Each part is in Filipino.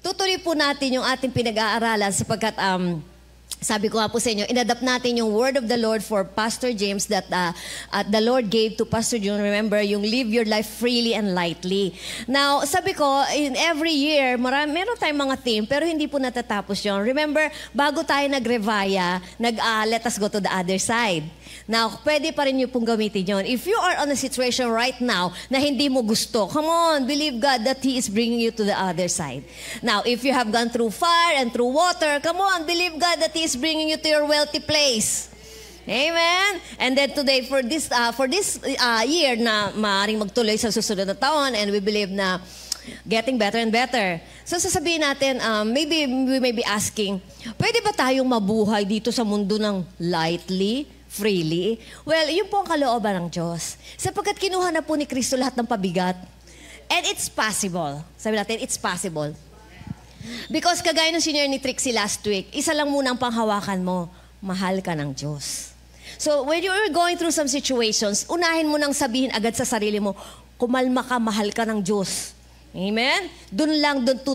tutuloy po natin yung ating pinag-aaralan sapagkat sabi ko nga po sa inyo, inadapt natin yung word of the Lord for Pastor James that the Lord gave to Pastor June. Remember, yung live your life freely and lightly. Now, sabi ko, in every year, meron tayong mga theme, pero hindi po natatapos yun. Remember, bago tayo nag-revaya, let us go to the other side. Now, pwede pa rin nyo pong gamitin yun. If you are on a situation right now na hindi mo gusto, come on, believe God that He is bringing you to the other side. Now, if you have gone through fire and through water, come on, believe God that He is bringing you to your wealthy place. Amen? And then today, for this year na maaaring magtuloy sa susunod na taon, and we believe na getting better and better. So sasabihin natin, maybe we may be asking, pwede ba tayong mabuhay dito sa mundo ng lightly, freely? Well, yun po ang kalooban ng Diyos. Sapagkat kinuha na po ni Kristo lahat ng pabigat. And it's possible. Sabi natin, it's possible. Because kagaya ng senior ni Trixie last week, isa lang muna ang panghawakan mo, mahal ka ng Diyos. So when you're going through some situations, unahin mo nang sabihin agad sa sarili mo, kumalma ka, mahal ka ng Diyos. Amen? Doon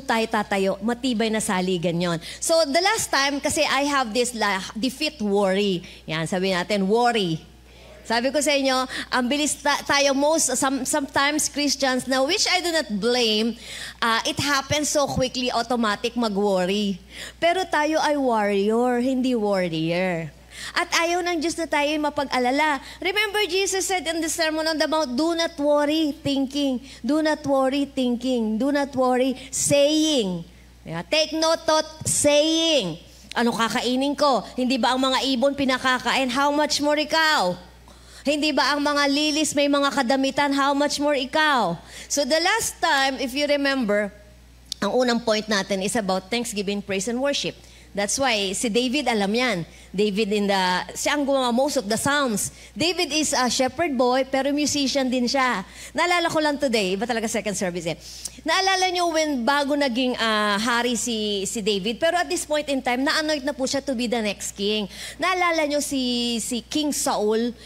tayo tatayo. Matibay na saligan yon. So, the last time, kasi I have this defeat worry. Yan, sabi natin, worry. Sabi ko sa inyo, ang bilis tayo sometimes Christians, na which I do not blame, it happens so quickly, automatic mag-worry. Pero tayo ay warrior, hindi warrior. At ayaw ng Diyos na tayo mapag-alala. Remember, Jesus said in the Sermon on the Mount, do not worry thinking. Do not worry thinking. Do not worry saying. Yeah, take note of saying. Ano kakainin ko? Hindi ba ang mga ibon pinakakain? How much more ikaw? Hindi ba ang mga lilis may mga kadamitan? How much more ikaw? So the last time, if you remember, ang unang point natin is about thanksgiving, praise, and worship. That's why si David alam yan. David siya ang gumawa most of the Psalms. David is a shepherd boy pero musician din siya. Naalala ko lang today, iba talaga second service eh. Naalala nyo when bago naging hari si David, pero at this point in time, na-anoint na po siya to be the next king. Naalala nyo si King Saul,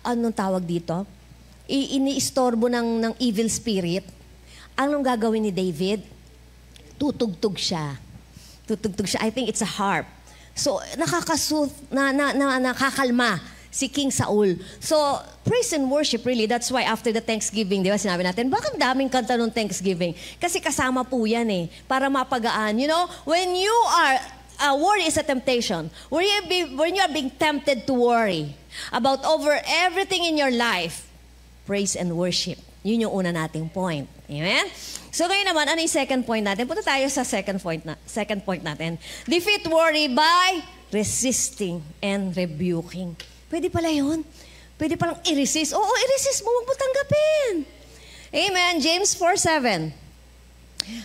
anong tawag dito? Iniistorbo ng evil spirit. Anong gagawin ni David? Tutugtog siya. I think it's a harp. So, nakakalma si King Saul. So, praise and worship really, that's why after the Thanksgiving, di ba, sinabi natin, bakit daming kanta ng Thanksgiving? Kasi kasama po yan eh, para mapagaan. You know, when you are, worry is a temptation. When you are being tempted to worry about over everything in your life, praise and worship. Yun yung una nating point. Amen? So ngayon naman, ano yung second point natin? Punta tayo sa second point natin. Defeat worry by resisting and rebuking. Pwede pala yun. Pwede palang i-resist. Oo, i-resist mo. Huwag mo tanggapin. Amen? James 4:7.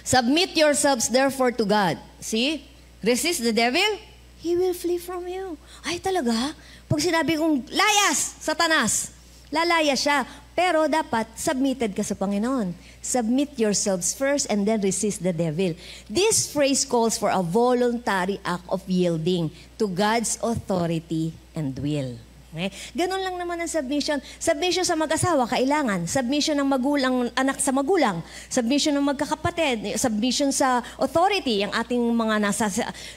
Submit yourselves therefore to God. See? Resist the devil, he will flee from you. Ay talaga? Pag sinabi kong layas, Satanas, lalaya siya. Pero dapat submitted ka sa Panginoon. Submit yourselves first and then resist the devil. This phrase calls for a voluntary act of yielding to God's authority and will. Okay? Ganun lang naman ang submission. Submission sa mag-asawa, kailangan. Submission ng anak sa magulang. Submission ng magkakapatid. Submission sa authority, ang ating mga nasa...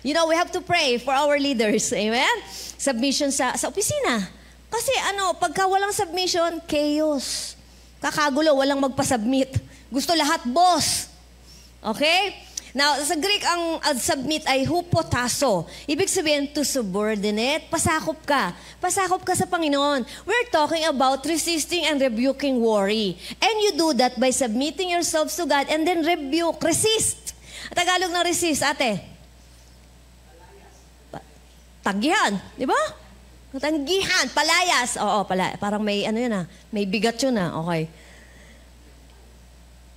You know, we have to pray for our leaders. Amen? Submission sa opisina. Kasi pagka walang submission, chaos. Kakagulo, walang magpa-submit. Gusto lahat, boss. Okay? Now, sa Greek, ang submit ay hupotasso. Ibig sabihin, to subordinate, pasakop ka. Pasakop ka sa Panginoon. We're talking about resisting and rebuking worry. And you do that by submitting yourselves to God and then rebuke, resist. Tagalog ng resist, ate? Tagyan, di ba? Tanggihan, palayas. Oo, parang may may bigat yun okay.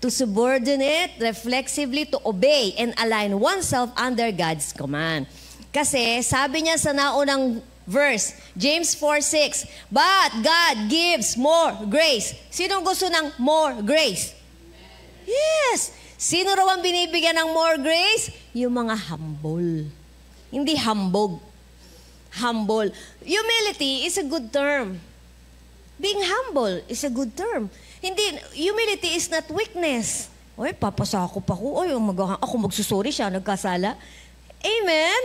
To subordinate, reflexively, to obey and align oneself under God's command. Kasi sabi niya sa naunang verse, James 4:6, but God gives more grace. Sino gusto ng more grace? Yes. Sino raw ang binibigyan ng more grace? Yung mga humble. Hindi hambog. Humble. Humility is a good term. Being humble is a good term. Humility is not weakness. Oy, papasakop ako. Oy, ako magsusuri siya, nagkasala. Amen?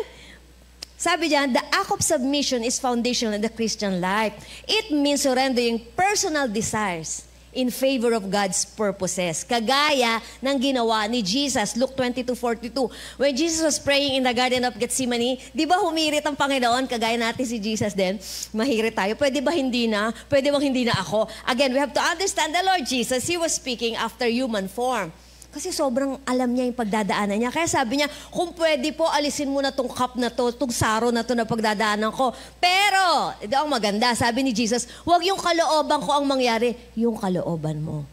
Sabi diyan, the act of submission is foundational in the Christian life. It means surrendering personal desires in favor of God's purposes. Kagaya ng ginawa ni Jesus, Luke 22:42. When Jesus was praying in the Garden of Gethsemane, di ba humirit ang Panginoon? Kagaya natin si Jesus din, mahirit tayo. Pwede ba hindi na? Pwede bang hindi na ako? Again, we have to understand the Lord Jesus, He was speaking after human form. Kasi sobrang alam niya yung pagdadaanan niya. Kaya sabi niya, kung pwede po, alisin mo na tong cup na to, tong saro na to na pagdadaanan ko. Pero, ito ang maganda, sabi ni Jesus, huwag yung kalooban ko ang mangyari, yung kalooban mo.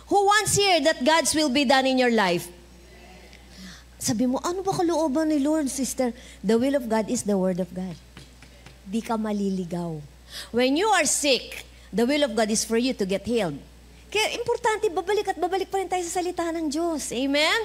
Who wants here that God's will be done in your life? Sabi mo, ano ba kalooban ni Lord, sister? The will of God is the word of God. Di ka maliligaw. When you are sick, the will of God is for you to get healed. Kaya importante, babalik pa rin tayo sa salita ng Diyos. Amen?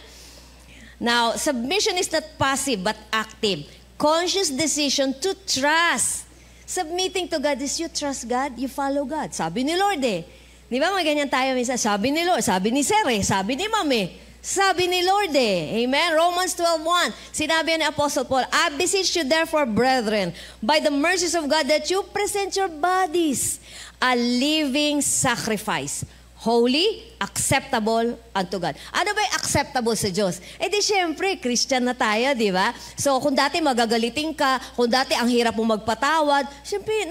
Now, submission is not passive but active. Conscious decision to trust. Submitting to God is you trust God, you follow God. Sabi ni Lord eh. Di ba mga ganyan tayo minsan? Sabi ni Lord, sabi ni Sir eh, sabi ni Ma'am eh. Sabi ni Lord eh. Amen? Romans 12:1. Sinabi ni Apostle Paul, I beseech you therefore, brethren, by the mercies of God, that you present your bodies a living sacrifice, holy, acceptable unto God. Ano ba yung acceptable sa Diyos? Eh di syempre, Christian na tayo, di ba? So kung dati magagalitin ka, kung dati ang hirap mo magpatawad, syempre,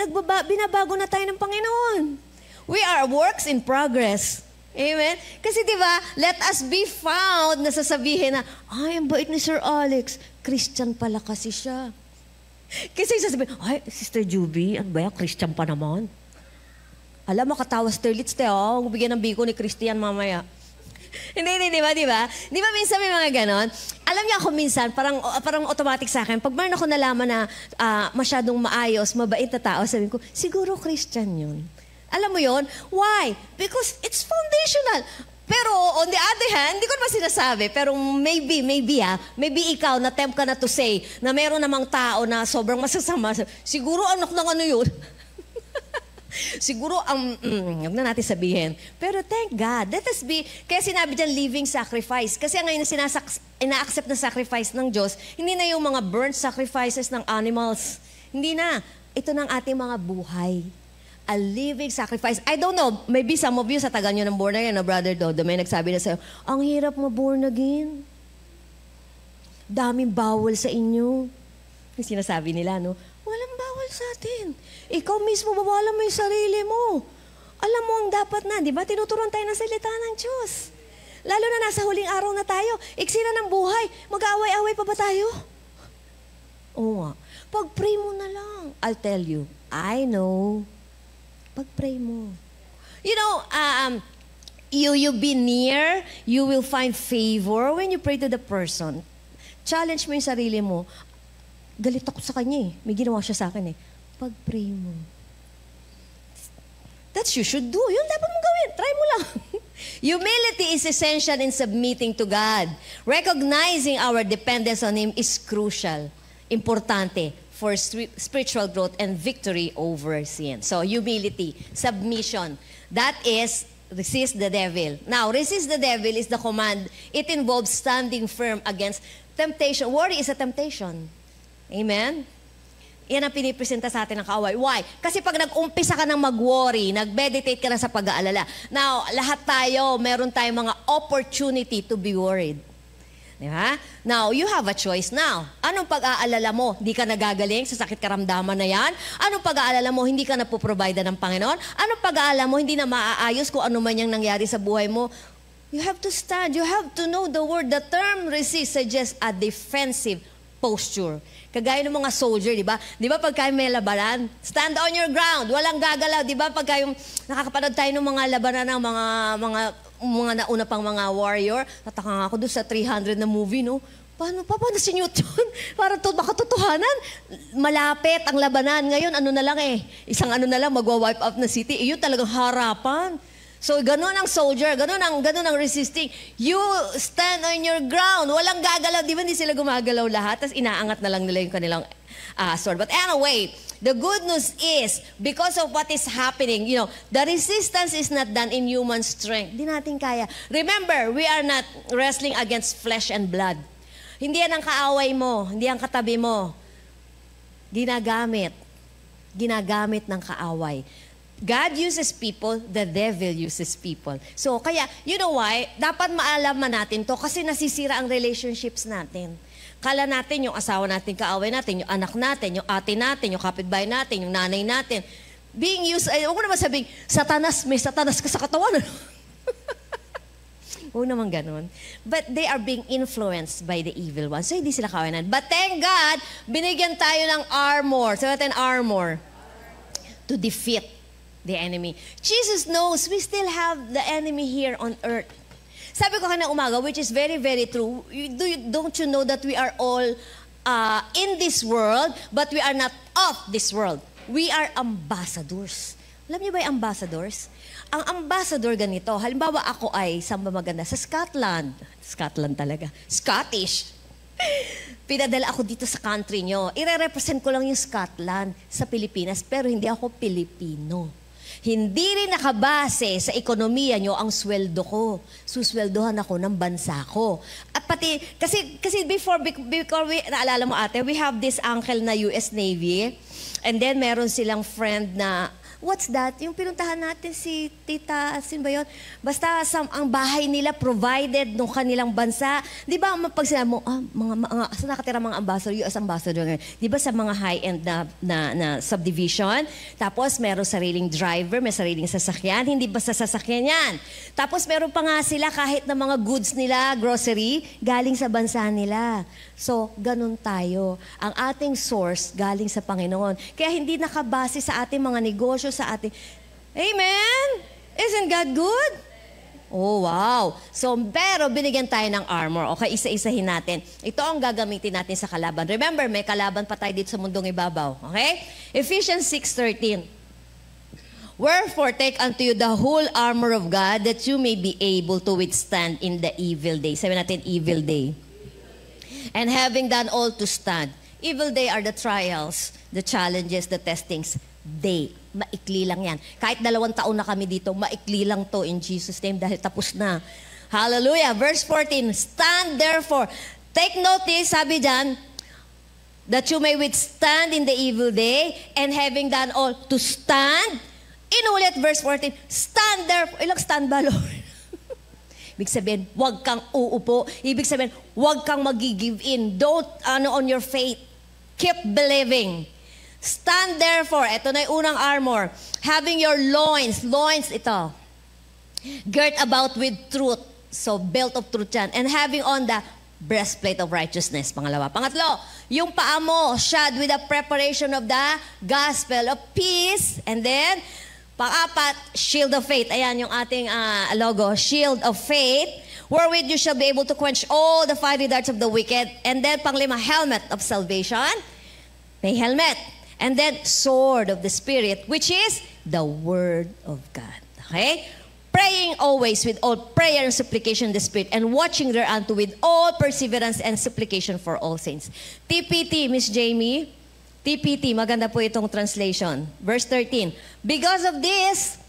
binabago na tayo ng Panginoon. We are works in progress. Amen? Kasi di ba, let us be found na sasabihin na, ay, ang bait ni Sir Alex, Christian pala kasi siya. Kasi sasabihin, ay, Sister Juby, ano ba yan, Christian pa naman? Alam, makatawa Sterlitz, huwag bigyan ng biko ni Christian mamaya. Hindi, di ba? Di ba minsan may mga ganon? Alam niyo ako minsan, parang automatic sa akin, pag meron ako nalaman na masyadong maayos, mabait na tao, sabihin ko, siguro Christian yun. Alam mo yun? Why? Because it's foundational. Pero on the other hand, hindi ko naman sinasabi, pero maybe ikaw, na-tempt ka na to say, na meron namang tao na sobrang masasama. Siguro anak ng ano yun? Siguro, huwag na natin sabihin. Pero thank God, let us be, kaya sinabi dyan, living sacrifice. Kasi ngayon na ina-accept na sacrifice ng Diyos, hindi na yung mga burnt sacrifices ng animals. Hindi na. Ito ng ating mga buhay. A living sacrifice. I don't know, maybe some of you sa taga nyo ng born again, Brother Dodo, may nagsabi na sa'yo, ang hirap ma-born again. Daming bawal sa inyo. Yung sinasabi nila, no? Walang bawal sa atin. Ikaw mismo, bawalan mo yung sarili mo. Alam mo ang dapat na, di ba? Tinuturuan tayo ng salita ng Diyos. Lalo na nasa huling araw na tayo. Iksi na ng buhay. Mag-aaway-aaway pa ba tayo? Oo nga. Pag-pray mo na lang. I'll tell you. I know. Pag-pray mo. You know, you be near, you will find favor when you pray to the person. Challenge mo yung sarili mo. Galit ako sa kanya eh. May ginawa siya sa akin eh. Pag-pray mo. That's you should do. Yun dapat mong gawin. Try mo lang. Humility is essential in submitting to God. Recognizing our dependence on Him is crucial. Importante for spiritual growth and victory over sin. So, humility, submission. That is, resist the devil. Now, resist the devil is the command. It involves standing firm against temptation. Worry is a temptation. Amen? Yan ang pinipresenta sa atin ng kaaway. Why? Kasi pag nag-umpisa ka ng mag-worry, nag-meditate ka na sa pag-aalala. Now, lahat tayo, meron tayong mga opportunity to be worried. Diba? Now, you have a choice now. Anong pag-aalala mo? Hindi ka nagagaling sa sakit karamdaman na yan? Anong pag-aalala mo? Hindi ka napoprovide ng Panginoon? Anong pag-aalala mo? Hindi na maaayos kung ano man yung nangyari sa buhay mo? You have to stand. You have to know the word. The term resist suggests a defensive posture. Kagaya ng mga soldier, di ba? Di ba pagka may labanan, stand on your ground, walang gagalaw. Di ba pagka yung nakakapanood tayo ng mga labanan ng mga nauna pang mga warrior, nataka nga ako doon sa 300 na movie, no? Paano si Newton? Parang makatotohanan. Malapit ang labanan. Ngayon, ano na lang eh. Isang ano na lang, magwa-wipe up na city. Iyon talagang harapan. So, ganun ang soldier, ganun ang resisting. You stand on your ground. Walang gagalaw. Di ba hindi sila gumagalaw lahat? Tapos inaangat na lang nila yung kanilang sword. But anyway, the good news is, because of what is happening, the resistance is not done in human strength. Di natin kaya. Remember, we are not wrestling against flesh and blood. Hindi yan ang kaaway mo. Hindi ang katabi mo. Ginagamit ng kaaway. God uses people, the devil uses people. So, kaya, you know why? Dapat maalaman natin to kasi nasisira ang relationships natin. Kala natin yung asawa natin, kaaway natin, yung anak natin, yung ate natin, yung kapitbahay natin, yung nanay natin. Being used, huwag ko naman sabing, may satanas ka sa katawan. Huwag naman ganun. But they are being influenced by the evil one. So, hindi sila kawanan. But thank God, binigyan tayo ng armor. Sabi natin armor. To defeat the enemy. Jesus knows we still have the enemy here on earth. Sabi ko kanina umaga, which is very, very true. Don't you know that we are all in this world, but we are not of this world. We are ambassadors. Alam niyo ba yung ambassadors? Ang ambassador ganito, halimbawa ako ay, saan ba maganda? Sa Scotland. Scotland talaga. Scottish. Pinadala ako dito sa country nyo. Ire-represent ko lang yung Scotland sa Pilipinas, pero hindi ako Pilipino. Hindi rin nakabase sa ekonomiya nyo ang sweldo ko. Susweldohan ako ng bansa ko. At pati, kasi before we, naalala mo ate, we have this uncle na US Navy, and then meron silang friend na, what's that? Yung pinuntahan natin si Tita, sin ba yun? Basta ang bahay nila provided nung kanilang bansa. Di ba, pag sinabi mo, saan nakatira mga ambassador, US ambassador ngayon? Di ba sa mga high-end na subdivision? Tapos meron sariling driver, may sariling sasakyan. Hindi ba sa sasakyan yan? Tapos meron pa nga sila kahit na mga goods nila, grocery, galing sa bansa nila. So, ganun tayo. Ang ating source galing sa Panginoon. Kaya hindi nakabase sa ating mga negosyo, sa ating... Amen? Isn't God good? Oh, wow. So, pero binigyan tayo ng armor. Okay, isa-isahin natin. Ito ang gagamitin natin sa kalaban. Remember, may kalaban pa tayo dito sa mundong ibabaw. Okay? Ephesians 6:13. Wherefore, take unto you the whole armor of God that you may be able to withstand in the evil day. Sabi natin, evil day. And having done all to stand. Evil day are the trials, the challenges, the testings. Day. Maikli lang yan. Kahit 2 taon na kami dito, maikli lang to in Jesus' name dahil tapos na. Hallelujah. Verse 14, stand therefore. Take notice, sabi dyan, that you may withstand in the evil day and having done all to stand. Inulit, verse 14, stand therefore. Ilang stand ba, Lord? Ibig sabihin, huwag kang uupo. Ibig sabihin, huwag kang mag-give in. Don't, on your faith. Keep believing. Stand therefore, ito na yung unang armor, having your loins, ito, girt about with truth, so belt of truth yan, and having on the breastplate of righteousness, pangalawa. Pangatlo, yung paa mo, shod with the preparation of the gospel of peace, and then, pang-apat, shield of faith, ayan yung ating logo, shield of faith, wherewith you shall be able to quench all the fiery darts of the wicked, and then panglima, helmet of salvation, may helmet. And then, sword of the Spirit, which is the Word of God. Okay? Praying always with all prayer and supplication in the Spirit, and watching thereunto with all perseverance and supplication for all saints. TPT, Miss Jamie. TPT, maganda po itong translation. Verse 13. Because of this,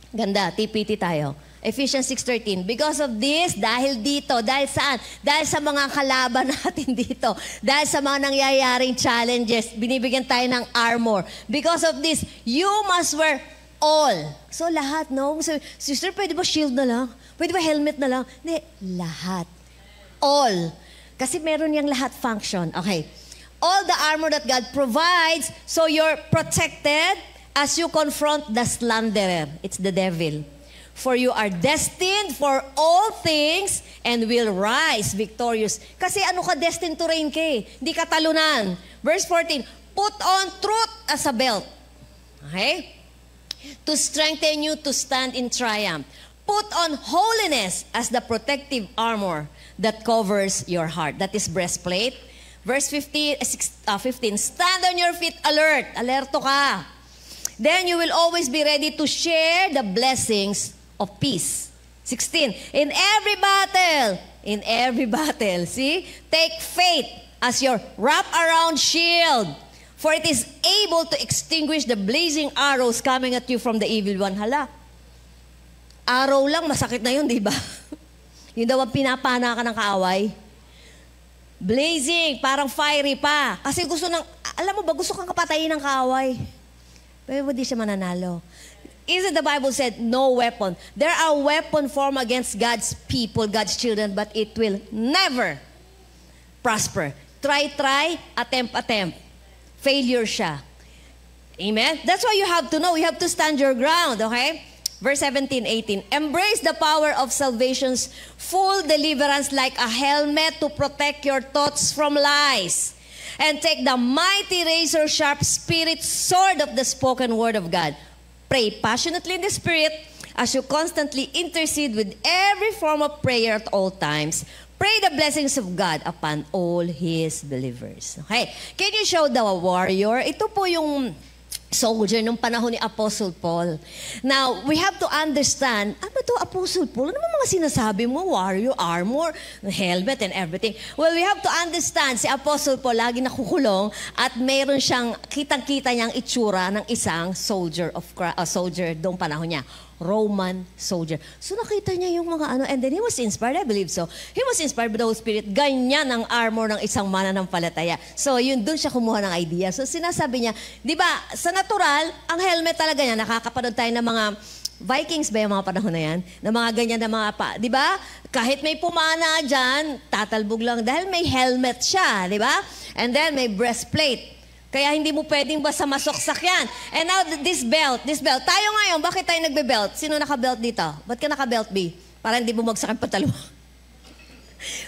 ganda, TPT tayo. Ephesians 6:13. Because of this, dahil dito, dahil saan? Dahil sa mga kalaban natin dito. Dahil sa mga nangyayaring challenges, binibigyan tayo ng armor. Because of this, you must wear all. So lahat, no? So, sister, pwede ba shield na lang? Pwede ba helmet na lang? Hindi, lahat. All. Kasi meron yung lahat function. Okay. All the armor that God provides, so you're protected as you confront the slanderer. It's the devil. For you are destined for all things and will rise victorious. Kasi ano ka, destined to reign ka eh. Hindi ka talunan. Verse 14, put on truth as a belt. Okay? To strengthen you to stand in triumph. Put on holiness as the protective armor that covers your heart. That is breastplate. Verse 15, stand on your feet alert. Alerto ka. Then you will always be ready to share the blessings of peace. 16, in every battle, see, take faith as your wrap-around shield, for it is able to extinguish the blazing arrows coming at you from the evil one. Hala, araw lang, masakit na yun, di ba? Yun daw ang pinapana ka ng kaaway. Blazing, parang fiery pa. Kasi gusto ng, alam mo ba, gusto kang kapatayin ng kaaway. Pero hindi siya mananalo. Isn't the Bible said, no weapon. There are weapons formed against God's people, God's children, but it will never prosper. Try, attempt. Failure siya. Amen? That's why you have to know. You have to stand your ground, okay? Verse 17, 18. Embrace the power of salvation's full deliverance like a helmet to protect your thoughts from lies. And take the mighty razor-sharp spirit sword of the spoken word of God. Pray passionately in the Spirit as you constantly intercede with every form of prayer at all times. Pray the blessings of God upon all His believers. Okay. Can you show the warrior? Ito po yung soldier nung panahon ni Apostle Paul. Now, we have to understand, ano to Apostle Paul? Ano mga sinasabi mo? Warrior, armor, helmet, and everything. Well, we have to understand, si Apostle Paul lagi nakukulong at mayroon siyang, kitang-kita niyang itsura ng isang soldier of soldier doong panahon niya. Roman soldier. So nakita niya yung mga ano, and then he was inspired, I believe so. He was inspired by the Holy Spirit. Ganyan ang armor ng isang mananampalataya. So yun, doon siya kumuha ng idea. So sinasabi niya, di ba, sa natural, ang helmet talaga niya, nakakapanood tayo ng mga Vikings ba yung mga panahon na yan? Na mga ganyan na mga pa, di ba? Kahit may pumana dyan, tatalbog lang dahil may helmet siya, di ba? And then may breastplate. Kaya hindi mo pwedeng basta masoksak yan. And now, this belt. Tayo ngayon, bakit tayo nagbe-belt? Sino naka-belt dito? Ba't ka naka-belt, B? Para hindi bumagsak ang patalo.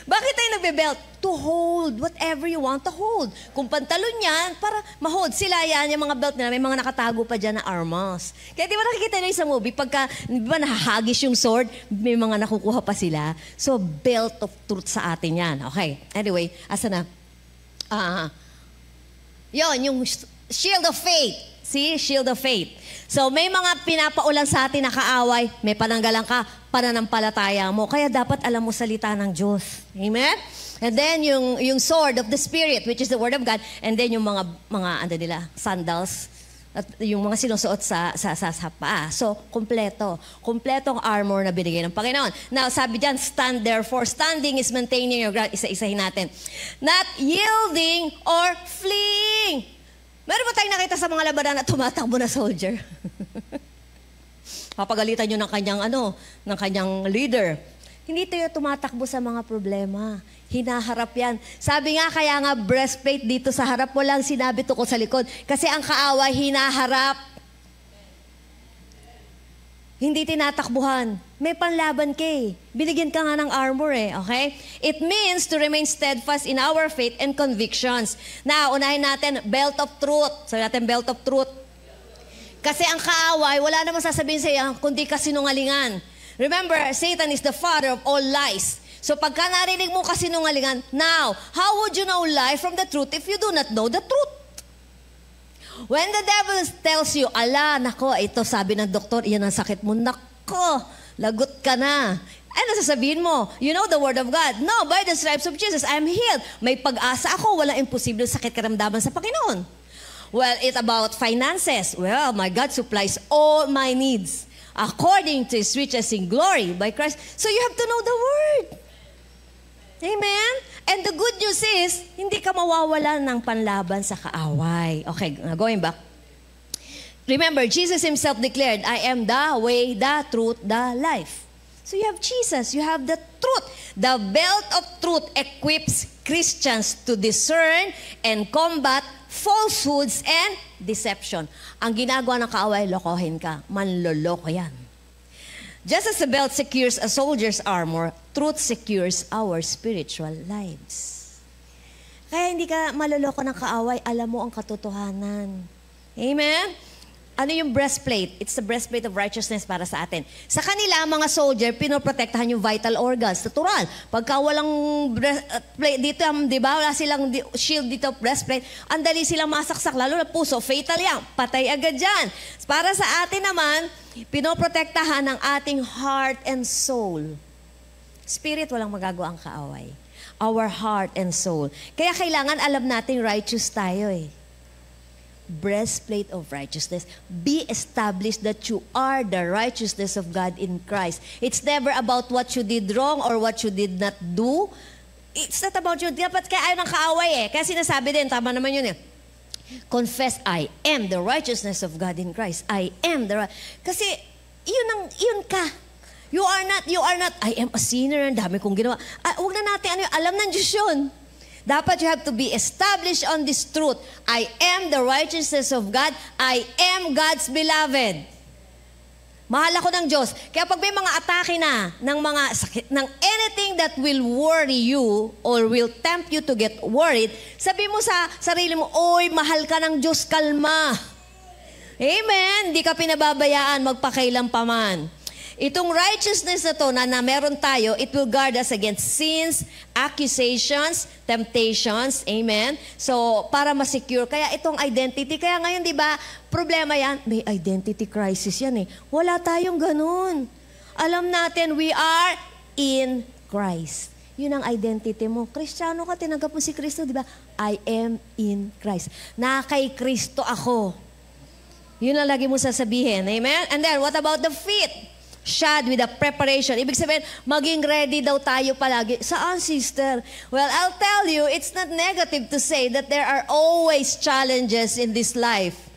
Bakit tayo nagbe-belt? To hold whatever you want to hold. Kung pantalon yan, para ma-hold. Sila yan, yung mga belt nila, may mga nakatago pa dyan na armas. Kaya di ba nakikita nyo sa movie, pagka, di ba nahahagis yung sword, may mga nakukuha pa sila. So, belt of truth sa atin yan. Okay. Anyway, asa na? Yon, yung shield of faith. See? Shield of faith. So, may mga pinapaulan sa atin na kaaway, may pananggalang ka, pananampalataya mo. Kaya dapat alam mo salita ng Diyos. Amen? And then, yung sword of the Spirit, which is the Word of God. And then, yung mga ano nila, sandals. At yung mga sinusuot sa paa. So, kompleto. Kompletong armor na binigay ng Panginoon. Now, sabi dyan, stand therefore. Standing is maintaining your ground. Isa-isahin natin. Not yielding or fleeing. Meron ba tayong nakita sa mga labanan na tumatakbo na soldier? Papagalitan nyo ng kanyang leader. Hindi tayo tumatakbo sa mga problema. Hinaharap yan. Sabi nga, kaya nga breastplate dito sa harap, walang sinabi to ko sa likod. Kasi ang kaaway, hinaharap. Hindi tinatakbuhan. May panlaban ka eh. Binigyan ka nga ng armor eh, okay? It means to remain steadfast in our faith and convictions. Now, unahin natin, belt of truth. Sabi natin, belt of truth. Kasi ang kaaway, wala namang sasabihin sa iyo, kundi kasinungalingan. Remember, Satan is the father of all lies. So pagka narinig mo kasinungalingan, now, how would you know lie from the truth if you do not know the truth? When the devil tells you, ala, nako, ito sabi ng doktor, iyan ang sakit mo, nako, lagot ka na. Ano sasabihin mo? You know the word of God. No, by the stripes of Jesus, I am healed. May pag-asa ako, walang imposible sakit karamdaman sa Panginoon. Well, it's about finances. Well, my God supplies all my needs according to His riches in glory by Christ. So you have to know the word. Amen? And the good news is, hindi ka mawawalan ng panlaban sa kaaway. Okay, going back. Remember, Jesus Himself declared, I am the way, the truth, the life. So you have Jesus, you have the truth. The belt of truth equips Christians to discern and combat falsehoods and deception. Ang ginagawa ng kaaway, lokohin ka. Manloloko yan. Just as the belt secures a soldier's armor, truth secures our spiritual lives. Kaya hindi ka maloloko ng kaaway, alam mo ang katotohanan. Amen? Ano yung breastplate? It's the breastplate of righteousness para sa atin. Sa kanila, mga soldier, pinoprotektahan yung vital organs. Natural. Pagka walang breastplate dito, di ba? Wala silang shield dito, breastplate. Ang dali silang masaksak, lalo na puso. Fatal yan. Patay agad dyan. Para sa atin naman, pinoprotektahan ang ating heart and soul. Spirit, walang magagawa ang kaaway. Our heart and soul. Kaya kailangan alam natin righteous tayo eh. Breastplate of righteousness. Be established that you are the righteousness of God in Christ. It's never about what you did wrong or what you did not do. It's not about you. Dapat kaya ayaw ng kaaway eh. Kaya sinasabi din, tama naman yun eh. Confess, I am the righteousness of God in Christ. I am the Kasi yun ka. You are not, I am a sinner, ang dami kong ginawa. Huwag na natin, alam ng Diyos yun. Dapat you have to be established on this truth. I am the righteousness of God. I am God's beloved. Mahal ako ng Diyos. Kaya pag may mga atake na ng mga sakit, ng anything that will worry you or will tempt you to get worried, sabi mo sa sarili mo, oy, mahal ka ng Diyos, kalma. Amen. Hindi ka pinababayaan magpakailan pa man. Itong righteousness na to na meron tayo, it will guard us against sins, accusations, temptations. Amen? So, para ma-secure. Kaya itong identity, kaya ngayon, di ba, problema yan, may identity crisis yan eh. Wala tayong ganun. Alam natin, we are in Christ. Yun ang identity mo. Kristiyano ka, tinanggap mo si Kristo, di ba? I am in Christ. Na kay Kristo ako. Yun ang lagi mo sasabihin. Amen? And then, what about the feet? Shod with a preparation. Ibig sabihin, maging ready daw tayo palagi. Saan, sister? Well, I'll tell you, it's not negative to say that there are always challenges in this life.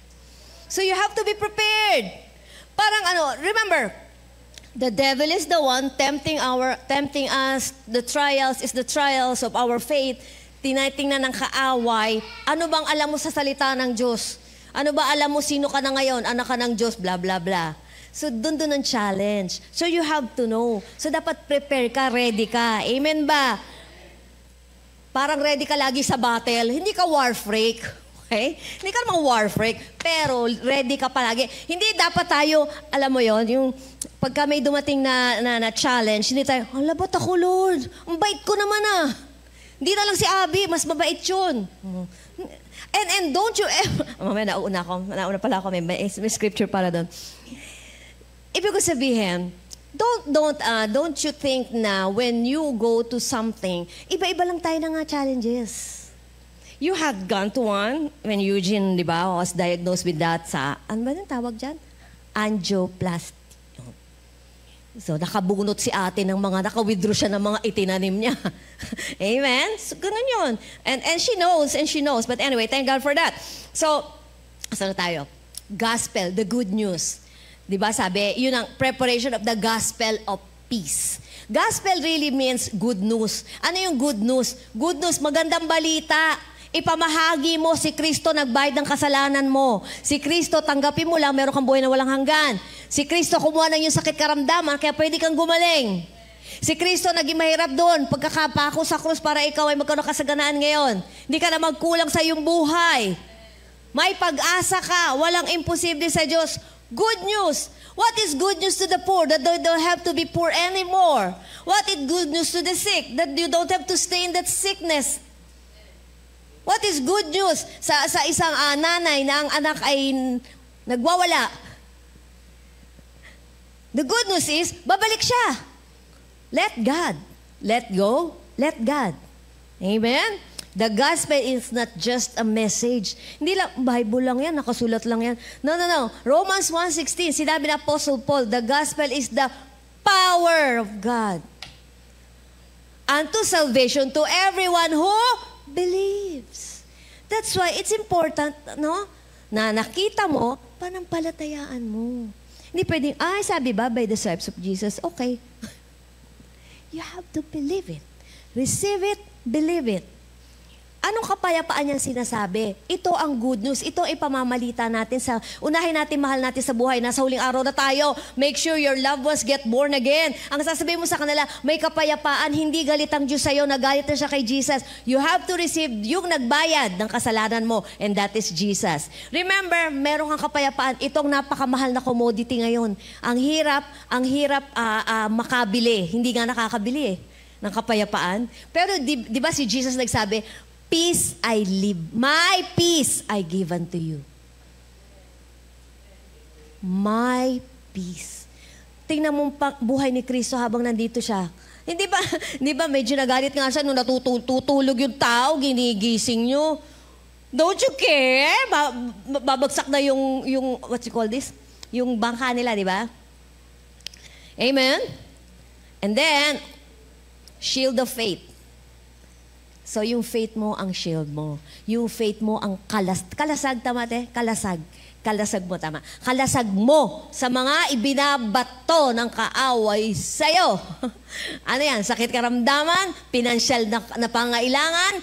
So you have to be prepared. Parang remember, the devil is the one tempting us. The trials is the trials of our faith. Tinatingnan ng kaaway. Ano bang alam mo sa salita ng Diyos? Ano ba alam mo sino ka na ngayon? Anak ka ng Diyos, blah, blah, blah. So, doon ang challenge. So, you have to know. So, dapat prepare ka, ready ka. Amen ba? Parang ready ka lagi sa battle. Hindi ka war freak. Okay? Hindi ka naman war freak. Pero, ready ka palagi. Hindi dapat tayo, alam mo yon yung pagka may dumating na challenge, hindi tayo, ba't ako, Lord? Ang bait ko naman ah. Hindi na lang si Abby, mas mabait yun. And don't you ever, mamaya nauna pala ako, may scripture para doon. Ibig ko sabihin, don't you think na when you go to something, iba-iba lang tayo ng challenges. You had gone to one when Eugene, di ba, was diagnosed with that sa, ano ba yung tawag dyan? Angioplasty. So, nakabunot si ate ng mga, naka-withdraw siya ng mga itinanim niya. Amen? So, ganun yun. And she knows. But anyway, thank God for that. So, saan na tayo? Gospel, the good news. Diba sabi, yun ang preparation of the gospel of peace. Gospel really means good news. Ano yung good news? Good news, magandang balita. Ipamahagi mo si Kristo nagbayad ng kasalanan mo. Si Kristo tanggapin mo lang, meron kang buhay na walang hanggan. Si Kristo kumuha ng yung sakit karamdaman, kaya pwede kang gumaling. Si Kristo naging mahirap doon, pagkakapako sa krus para ikaw ay magkaroon kasaganaan ngayon. Hindi ka na magkulang sa iyong buhay. May pag-asa ka, walang imposible sa Diyos. Good news. What is good news to the poor? That they don't have to be poor anymore. What is good news to the sick? That you don't have to stay in that sickness. What is good news sa isang nanay na ang anak ay nagwawala? The good news is, babalik siya. Let God. Let go. Let God. Amen? The gospel is not just a message. Hindi lang, Bible lang yan, nakasulat lang yan. No. Romans 1:16, sinabi na Apostle Paul, the gospel is the power of God unto salvation to everyone who believes. That's why it's important, no? Na nakita mo, panampalatayaan mo. Hindi pwedeng, sabi ba, by the stripes of Jesus, okay. You have to believe it. Receive it, believe it. Anong kapayapaan niyang sinasabi? Ito ang good news. Ito ay pamamalita natin sa unahin natin, mahal natin sa buhay. Nasa huling araw na tayo. Make sure your loved ones get born again. Ang sasabihin mo sa kanila, may kapayapaan, hindi galit ang Diyos sa'yo, nagalit na siya kay Jesus. You have to receive yung nagbayad ng kasalanan mo, and that is Jesus. Remember, meron kang kapayapaan. Itong napakamahal na commodity ngayon. Ang hirap makabili. Hindi nga nakakabili ng kapayapaan. Pero di ba si Jesus nagsabi, peace I live. My peace I give unto you. My peace. Tingnan mo buhay ni Kristo habang nandito siya. Hindi ba medyo nagalit nga siya nung natutulog yung tao, ginigising nyo. Don't you care? Babagsak na yung what you call this? Yung bangka nila, di ba? Amen? And then, shield of faith. So, yung faith mo ang shield mo. Yung faith mo ang kalasag, tama te? Kalasag mo, tama. Kalasag mo sa mga ibinabato ng kaaway sa'yo. Ano yan? Sakit karamdaman, pinansyal na pangailangan,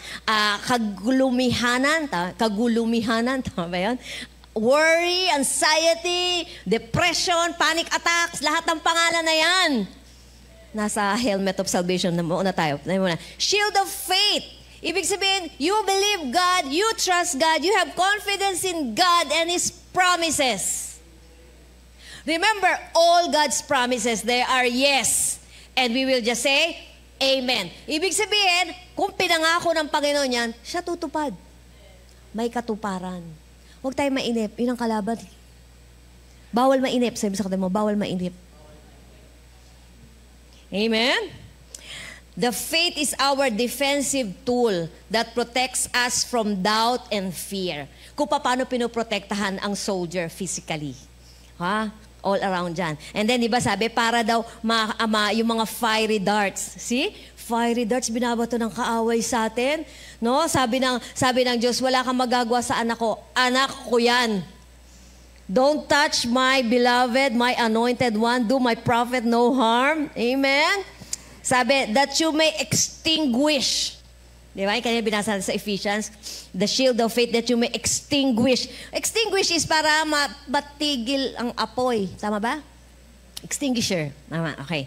kagulumihanan, tama ba yun? Worry, anxiety, depression, panic attacks, lahat ng pangalan na yan. Nasa helmet of salvation na tayo. Shield of faith. Ibig sabihin, you believe God, you trust God, you have confidence in God and His promises. Remember, all God's promises, they are yes. And we will just say, Amen. Ibig sabihin, kung pinangako ng Panginoon yan, siya tutupad. May katuparan. Huwag tayo mainip. Yun ang kalaban. Bawal mainip. Sabi sa kanila mo, bawal mainip. Amen? The faith is our defensive tool that protects us from doubt and fear. Kung paano pinoprotektahan ang soldier physically. Ha? All around dyan. And then, di ba sabi, para daw yung mga fiery darts. See? Fiery darts, binabato ng kaaway sa atin. No? Sabi ng Diyos, wala kang magagawa sa anak ko. Anak ko yan. Don't touch my beloved, my anointed one. Do my prophet no harm. Amen? Sabi, that you may extinguish. Di ba? Kanya binasa sa Ephesians, the shield of faith that you may extinguish. Extinguish is para matigil ang apoy. Tama ba? Extinguisher. Tama, okay.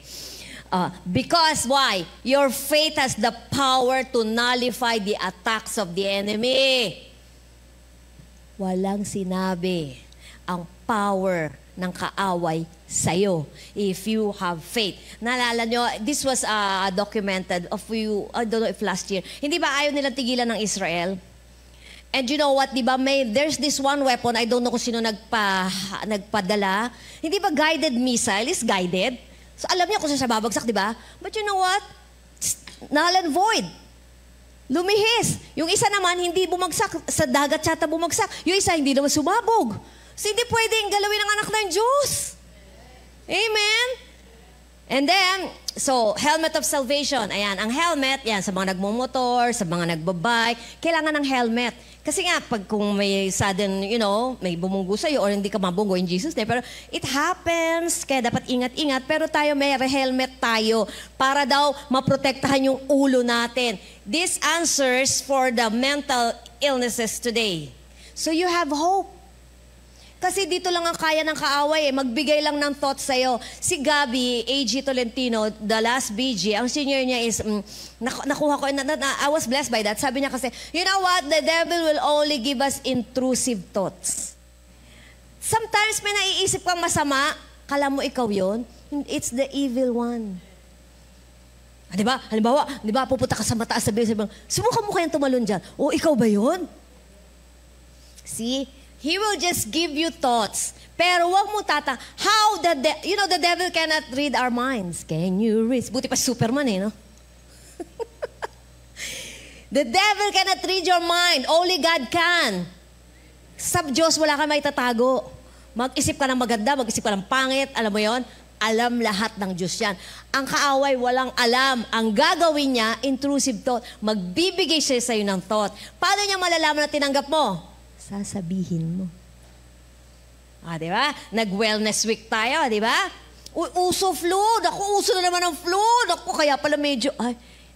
Because why? Your faith has the power to nullify the attacks of the enemy. Walang sinabi ang power ng kaaway sa'yo if you have faith. Naalala nyo, this was documented of you, I don't know if last year. Hindi ba ayaw nilang tigilan ng Israel? And you know what, di ba, there's this one weapon, I don't know kung sino nagpadala. Hindi ba guided missile is guided? So alam niya kung saan siya babagsak, di ba? But you know what? Null and void. Lumihis. Yung isa naman, hindi bumagsak. Sa dagat siya bumagsak. Yung isa, hindi naman sumabog. So, hindi pwedeng galawin ng anak ng Diyos. Amen? And then, so, helmet of salvation. Ayan, ang helmet, yan, sa mga nagmumotor, sa mga nagbabike, kailangan ng helmet. Kasi nga, pag kung may sudden, may bumunggo sa'yo or hindi ka mabunggo in Jesus' name, pero it happens, kaya dapat ingat-ingat, pero tayo may helmet tayo para daw maprotektahan yung ulo natin. This answers for the mental illnesses today. So, you have hope. Kasi dito lang ang kaya ng kaaway magbigay lang ng thoughts sa'yo. Si Gabby, A.G. Tolentino, the last BG, ang senior niya is, nakuha ko, I was blessed by that. Sabi niya kasi, you know what? The devil will only give us intrusive thoughts. Sometimes may naiisip kang masama, kala mo ikaw yon, it's the evil one. Halimbawa, pupunta ka sa mataas, sabihin, subukan mo kayang tumalon dyan. O, ikaw ba yon? See? He will just give you thoughts. Pero wag mo the devil cannot read our minds. Can you read? Buti pa Superman no? The devil cannot read your mind. Only God can. Sa Diyos, wala ka may tatago. Mag-isip ka ng maganda, mag-isip ka ng pangit. Alam mo yon? Alam lahat ng Diyos yan. Ang kaaway, walang alam. Ang gagawin niya, intrusive thought. Magbibigay siya sa'yo ng thought. Paano niya malalaman na tinanggap mo? Sasabihin mo. Di ba? Nag-wellness week tayo, di ba? Uso flu. Uso na naman ang flu. Kaya pala medyo,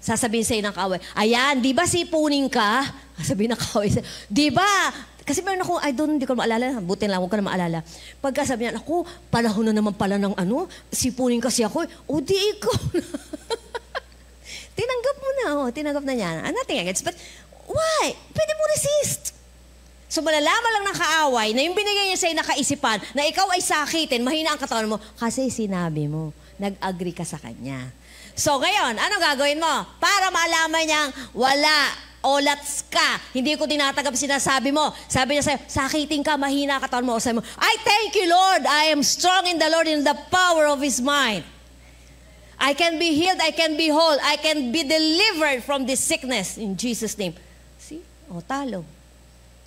sasabihin sa'yo ng kaaway, ayan, di ba sipunin ka? Sabi ng kaaway, di ba? Kasi meron ako, hindi ko maalala, buti lang, huwag ka na maalala. Pagka sabi niya, ako, panahon na naman pala ng sipunin kasi ako, o di ikaw na. Tinanggap na niya. Nothing against, but why? Pwede mo resist. So malalaman lang ng kaaway na yung binigay niya sa'yo na kaisipan, na ikaw ay sakitin, mahina ang katawan mo, kasi sinabi mo, nag-agree ka sa kanya. So ngayon, ano gagawin mo? Para malaman niyang wala, olats ka, hindi ko tinatanggap sinasabi mo. Sabi niya sa'yo, sakitin ka, mahina ang katawan mo. Sabi mo, I thank you, Lord. I am strong in the Lord in the power of His mind. I can be healed, I can be whole, I can be delivered from this sickness in Jesus' name. See? Talo.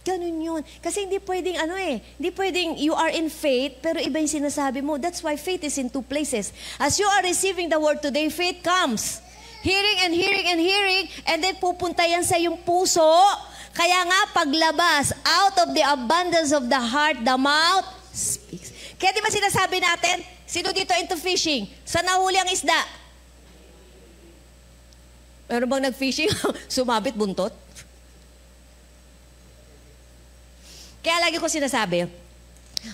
Ganun yun. Kasi hindi pwedeng hindi pwedeng you are in faith, pero iba yung sinasabi mo. That's why faith is in two places. As you are receiving the word today, faith comes. Hearing and hearing and hearing, and then pupunta yan sa iyong puso. Kaya nga, paglabas, out of the abundance of the heart, the mouth speaks. Kaya di ba sinasabi natin, sino dito into fishing? Saan nahuli ang isda? Meron bang nag-fishing? Sumabit buntot? Kaya lagi ko sinasabi,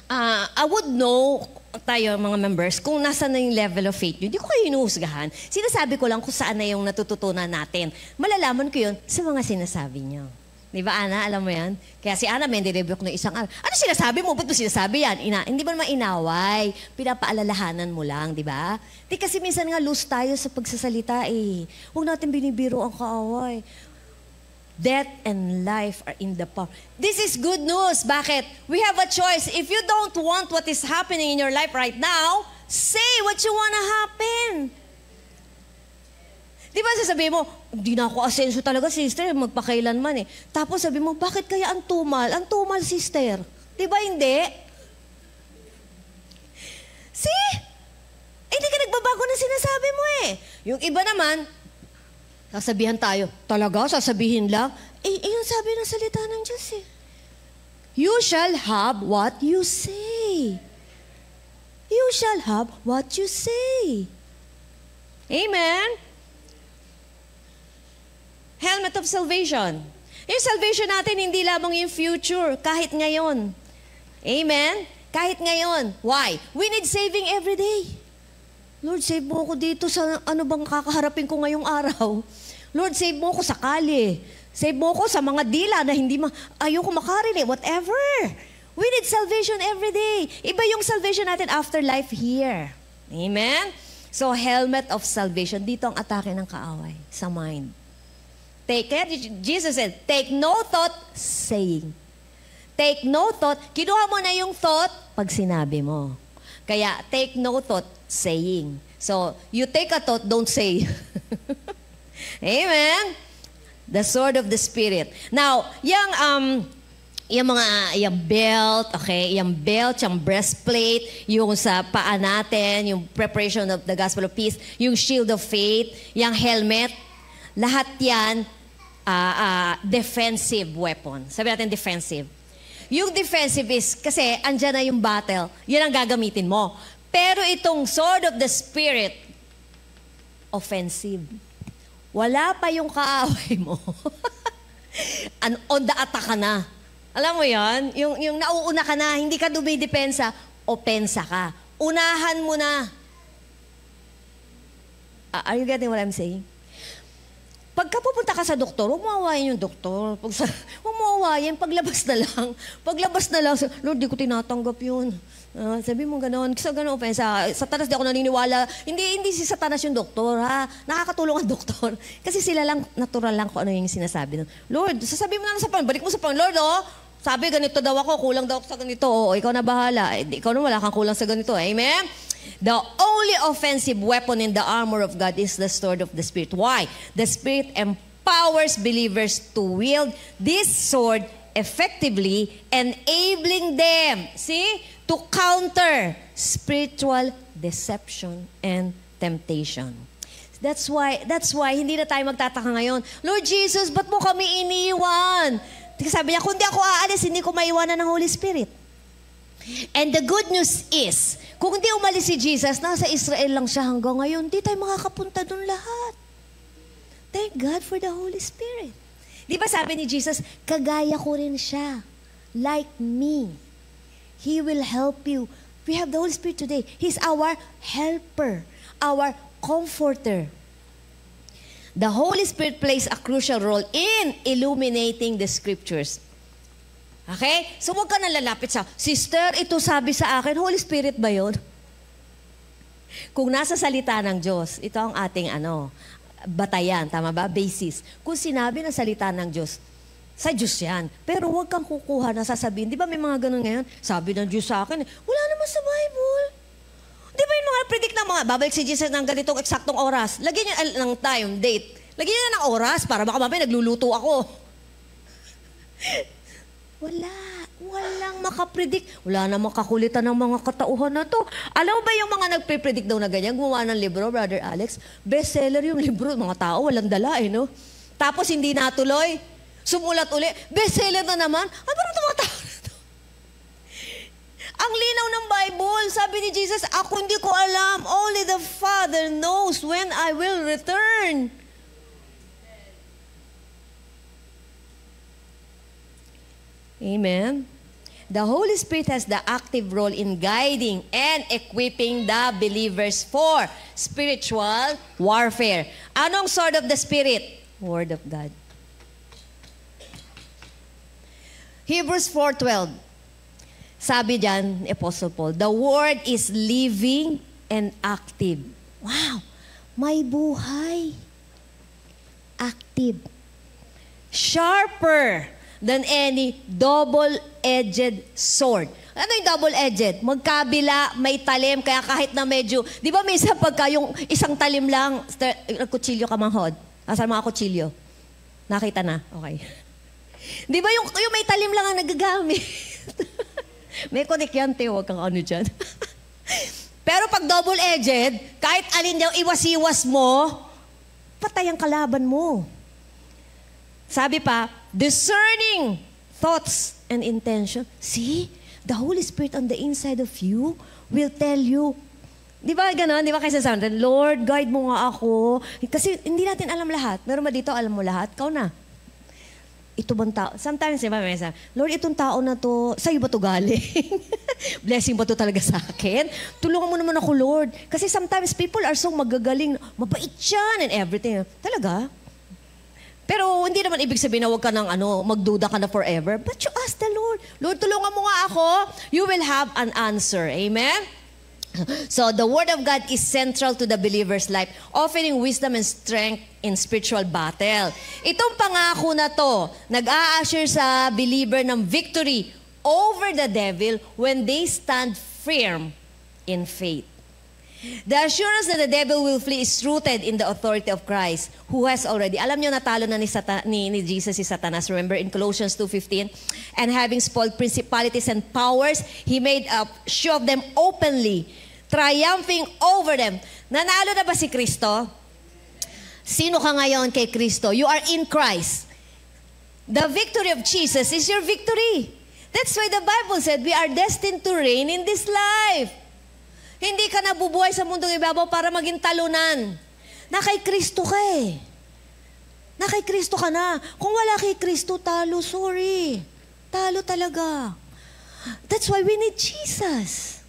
I would know, tayo mga members, kung nasa na yung level of faith nyo. Hindi ko kayo inuhusgahan. Sinasabi ko lang kung saan na yung natututunan natin. Malalaman ko yun sa mga sinasabi nyo. Di ba, Ana? Alam mo yan? Kaya si Ana, may nire-rebuke ng isang araw. Ano sinasabi mo? Ba't mo sinasabi yan? Hindi mo naman inaway. Pinapaalalahanan mo lang, di ba? Di kasi minsan nga loose tayo sa pagsasalita eh. Huwag natin binibiro ang kaaway. Death and life are in the power. This is good news. Bakit? We have a choice. If you don't want what is happening in your life right now, say what you want to happen. Di ba sasabihin mo, hindi na ako asenso talaga, sister, magpakailanman eh. Tapos sabi mo, bakit kaya ang tumal? Ang tumal, sister. Di ba hindi? See? Hindi ka nagbabago na sinasabi mo eh. Yung iba naman, sasabihan tayo, talaga, sasabihin lang. Yung sabi ng salita ng Diyos eh. You shall have what you say. You shall have what you say. Amen? Helmet of salvation. Yung salvation natin, hindi lamang yung future, kahit ngayon. Amen? Kahit ngayon. Why? We need saving every day. Lord, save mo ako dito sa ano bang kakaharapin ko ngayong araw. Lord, save mo ako sa kali. Save mo ako sa mga dila na hindi ayoko makarinig. Whatever. We need salvation every day. Iba yung salvation natin after life here. Amen? So, helmet of salvation. Dito ang atake ng kaaway sa mind. Jesus said, take no thought saying. Take no thought. Kinuha mo na yung thought pag sinabi mo. Kaya, take no thought saying. So, you take a thought, don't say. Amen? The sword of the Spirit. Now, yung belt, okay? Yung belt, yung breastplate, yung sa paa natin, yung preparation of the gospel of peace, yung shield of faith, yung helmet, lahat yan, defensive weapon. Sabi natin defensive. Yung defensive is, kasi andyan na yung battle, yun ang gagamitin mo. Pero itong sword of the Spirit, offensive. Wala pa yung kaaway mo. On the attack ka na. Alam mo yan? Yung nauuna ka na, hindi ka dumidepensa, opensa ka. Unahan mo na. Are you getting what I'm saying? Pagka pupunta ka sa doktor, huwag mo awayin yung doktor. Huwag mo awayin, paglabas na lang. Paglabas na lang, Lord, di ko tinatanggap yun. Sabi mo gano'n, sa gano'n ofensa. Satanas, di ako naniniwala. Hindi si Satanas yung doktor, ha? Nakakatulong ang doktor. Kasi sila lang, natural lang kung ano yung sinasabi. Lord, sasabihin mo na lang sa Panginoon, balik mo sa Panginoon, Lord, sabi ganito daw ako, kulang daw ako sa ganito. Ikaw na bahala. Ikaw na wala kang kulang sa ganito. Amen? The only offensive weapon in the armor of God is the sword of the Spirit. Why? The Spirit empowers believers to wield this sword effectively, enabling them, to counter spiritual deception and temptation. That's why hindi na tayo magtataka ngayon, Lord Jesus, ba't mo kami iniwan? Sabi niya, kung di ako aalis, hindi ko maiwanan ng Holy Spirit. And the good news is, kung hindi umalis si Jesus, nasa Israel lang siya hanggang ngayon, di tayo makakapunta doon lahat. Thank God for the Holy Spirit. Di ba sabi ni Jesus, kagaya ko rin siya. Like me. He will help you. We have the Holy Spirit today. He's our helper, our comforter. The Holy Spirit plays a crucial role in illuminating the Scriptures. Okay? So huwag ka na lalapit sa, Sister, ito sabi sa akin, Holy Spirit ba yun? Kung nasa salita ng Diyos, ito ang ating batayan, tama ba? Basis. Kung sinabi ng salita ng Diyos, sa Diyos yan. Pero huwag kang kukuha na sasabihin. Di ba may mga ganun ngayon? Sabi ng Diyos sa akin, wala naman sa Bible. Di ba yung mga predict ng mga, babalik si Jesus ng ganitong eksaktong oras. Lagyan niya ng time, date. Lagyan niya ng oras para baka mamaya nagluluto ako. Walang makapredict. Wala namang kakulitan ng mga katauhan na to. Alam mo ba yung mga nagpe-predict daw na ganyan? Gumawa ng libro, Brother Alex. Bestseller yung libro. Mga tao, walang dala no? Tapos hindi natuloy. Sumulat uli. Bestseller na naman. Ay, parang tumatao na to. Ang linaw ng Bible, sabi ni Jesus, ako hindi ko alam. Only the Father knows when I will return. Amen. The Holy Spirit has the active role in guiding and equipping the believers for spiritual warfare. Anong sword of the Spirit? Word of God. Hebrews 4:12. Sabi diyan, Apostle Paul, the Word is living and active. Wow! May buhay. Active. Sharper than any double-edged sword. Ano yung double-edged? Magkabila, may talim, kaya kahit na medyo, di ba minsan pagka yung isang talim lang, kutsilyo ka manghod. Asan mga kutsilyo? Nakita na? Okay. Di ba yung may talim lang ang nagagamit? May connect yan, Teo, huwag kang ano dyan. Pero pag double-edged, kahit alin daw iwas-iwas mo, patay ang kalaban mo. Sabi pa, discerning thoughts and intention. See, the Holy Spirit on the inside of you will tell you. Di ba gano'n? Di ba kayo sasabi, Lord, guide mo nga ako. Kasi hindi natin alam lahat. Meron ba dito, alam mo lahat? Kau na. Ito bang tao? Sometimes, di ba, may sabi, Lord, itong tao na to, sa'yo ba to galing? Blessing ba to talaga sa akin? Tulungan mo naman ako, Lord. Kasi sometimes people are so magagaling, mabait yan and everything. Talaga? Pero hindi naman ibig sabihin na huwag ka ng magduda ka na forever. But you ask the Lord, Lord, tulungan mo nga ako. You will have an answer. Amen? So, the Word of God is central to the believer's life, offering wisdom and strength in spiritual battle. Itong pangako na to, nag-a-assure sa believer ng victory over the devil when they stand firm in faith. The assurance that the devil will flee is rooted in the authority of Christ, who has already, alam nyo, natalo na ni Jesus si Satanas. Remember in Colossians 2:15, and having spoiled principalities and powers, He made a show of them openly, triumphing over them. Nanalo na ba si Kristo? Sino ka ngayon kay Kristo? You are in Christ. The victory of Jesus is your victory. That's why the Bible said we are destined to reign in this life. Hindi ka nabubuhay sa mundong ibabaw para maging talunan. Na kay Kristo ka eh. Na kay Kristo ka na. Kung wala kay Kristo, talo, sorry. Talo talaga. That's why we need Jesus.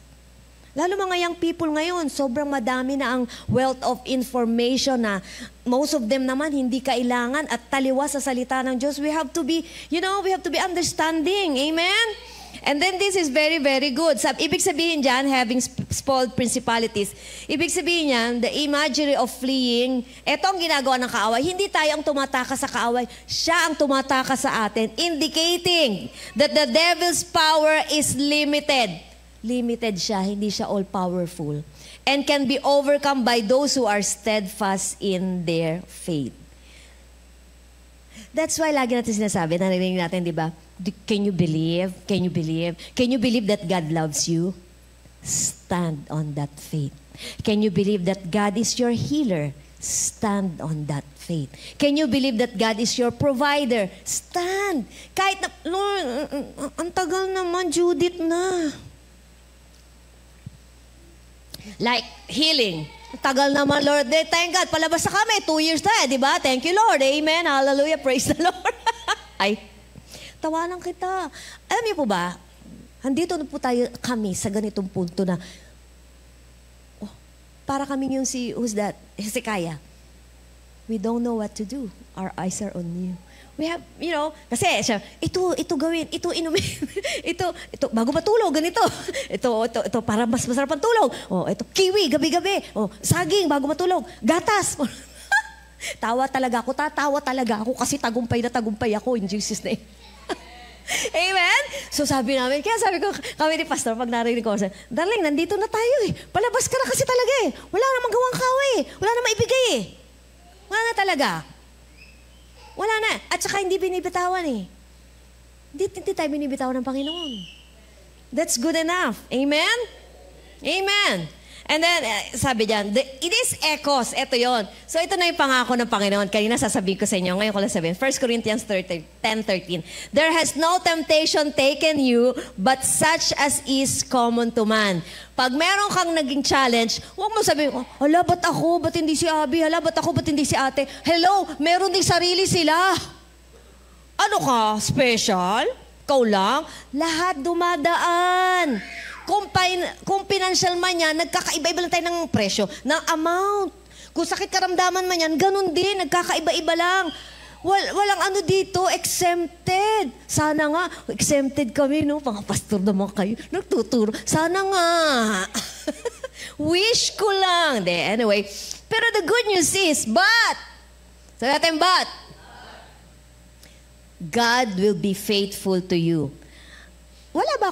Lalo mga young people ngayon, sobrang madami na ang wealth of information na most of them naman hindi kailangan at taliwas sa salita ng Diyos. We have to be, we have to be understanding. Amen? And then this is very, very good. Ibig sabihin dyan, having spoiled principalities, ibig sabihin yan, the imagery of fleeing, eto ang ginagawa ng kaaway. Hindi tayo ang tumatakas sa kaaway, siya ang tumatakas sa atin, indicating that the devil's power is limited. Limited siya, hindi siya all-powerful. And can be overcome by those who are steadfast in their faith. That's why lagi natin sinasabi, narinig natin, di ba? Can you believe? Can you believe? Can you believe that God loves you? Stand on that faith. Can you believe that God is your healer? Stand on that faith. Can you believe that God is your provider? Stand. Kahit na, Lord, ang tagal naman, Judith na. Like healing. Tagal naman, Lord. Thank God, palabas na kami. 2 years na di ba? Thank you, Lord. Amen. Hallelujah. Praise the Lord. Ay, tawanan kita. Alam niyo po ba, andito na po kami sa ganitong punto na, para kami yung who's that? Hezekiah. We don't know what to do. Our eyes are on you. We have, kasi siya, ito gawin, ito inumin, ito, bago matulog, ganito. Ito, para mas masarap ang tulog. Ito, kiwi, gabi-gabi. Saging, bago matulog. Gatas. Tatawa talaga ako kasi tagumpay na tagumpay ako in Jesus' name. Amen? So sabi namin, kaya sabi ko, kami ni Pastor, pag narinig ko, darling, nandito na tayo eh. Palabas ka na kasi talaga eh. Wala namang gawang kawa eh. Wala namang ibigay eh. Wala na talaga. Wala na. At saka hindi binibitawan eh. Hindi tayo binibitawan ng Panginoon. That's good enough. Amen? Amen. And then, sabi diyan, it is echoes. Ito yon. So, ito na yung pangako ng Panginoon. Kanina sasabihin ko sa inyo. Ngayon ko lang sabihin. 1 Corinthians 10:13. There has no temptation taken you, but such as is common to man. Pag meron kang naging challenge, huwag mo sabihin, hala, ba't ako? Ba't hindi si Abby? Hala, ba't ako? Ba't hindi si ate? Hello, meron din sarili sila. Ano ka? Special? Ikaw lang? Lahat dumadaan. Kung financial man yan, nagkakaiba-iba lang tayo ng presyo, ng amount. Kung sakit karamdaman man yan, ganun din, nagkakaiba-iba lang. Walang ano dito, exempted. Sana nga, exempted kami, no? Mga pastor naman kayo, nagtuturo. Sana nga. Wish ko lang. Anyway, pero the good news is, sabi natin, God will be faithful to you. Wala ba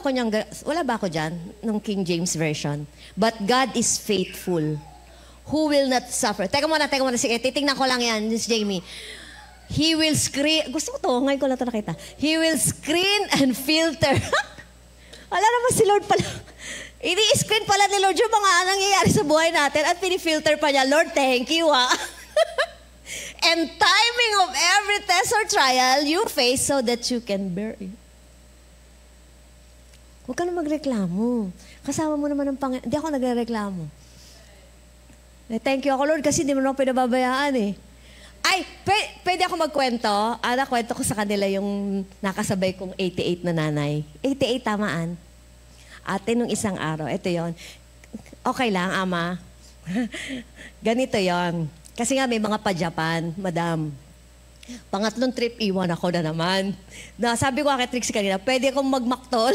ako dyan, ng King James Version? But God is faithful, who will not suffer. Teka muna. Sige, titingnan ko lang yan, Miss Jamie. He will screen, gusto ko to, ngayon ko lang ito nakita. He will screen and filter. Wala naman si Lord pala. Ini-screen pala ni Lord yung mga nangyayari sa buhay natin at pinifilter pa niya. Lord, thank you And timing of every test or trial you face so that you can bear it. Huwag ka na magreklamo. Kasama mo naman ang Panginoon. Hindi ako nagreklamo. Thank you ako, Lord, kasi hindi mo naman pinababayaan eh. Ay, pwede ako magkwento. Kwento ko sa kanila yung nakasabay kong 88 na nanay. 88, tamaan. Ate, nung isang araw, ito yon. Okay lang, ama. Ganito yon. Kasi nga may mga pa-Japan, madam. Pangatlong trip, iwan ako na naman. Sabi ko kay Trixie kanina, pwede akong magmaktol.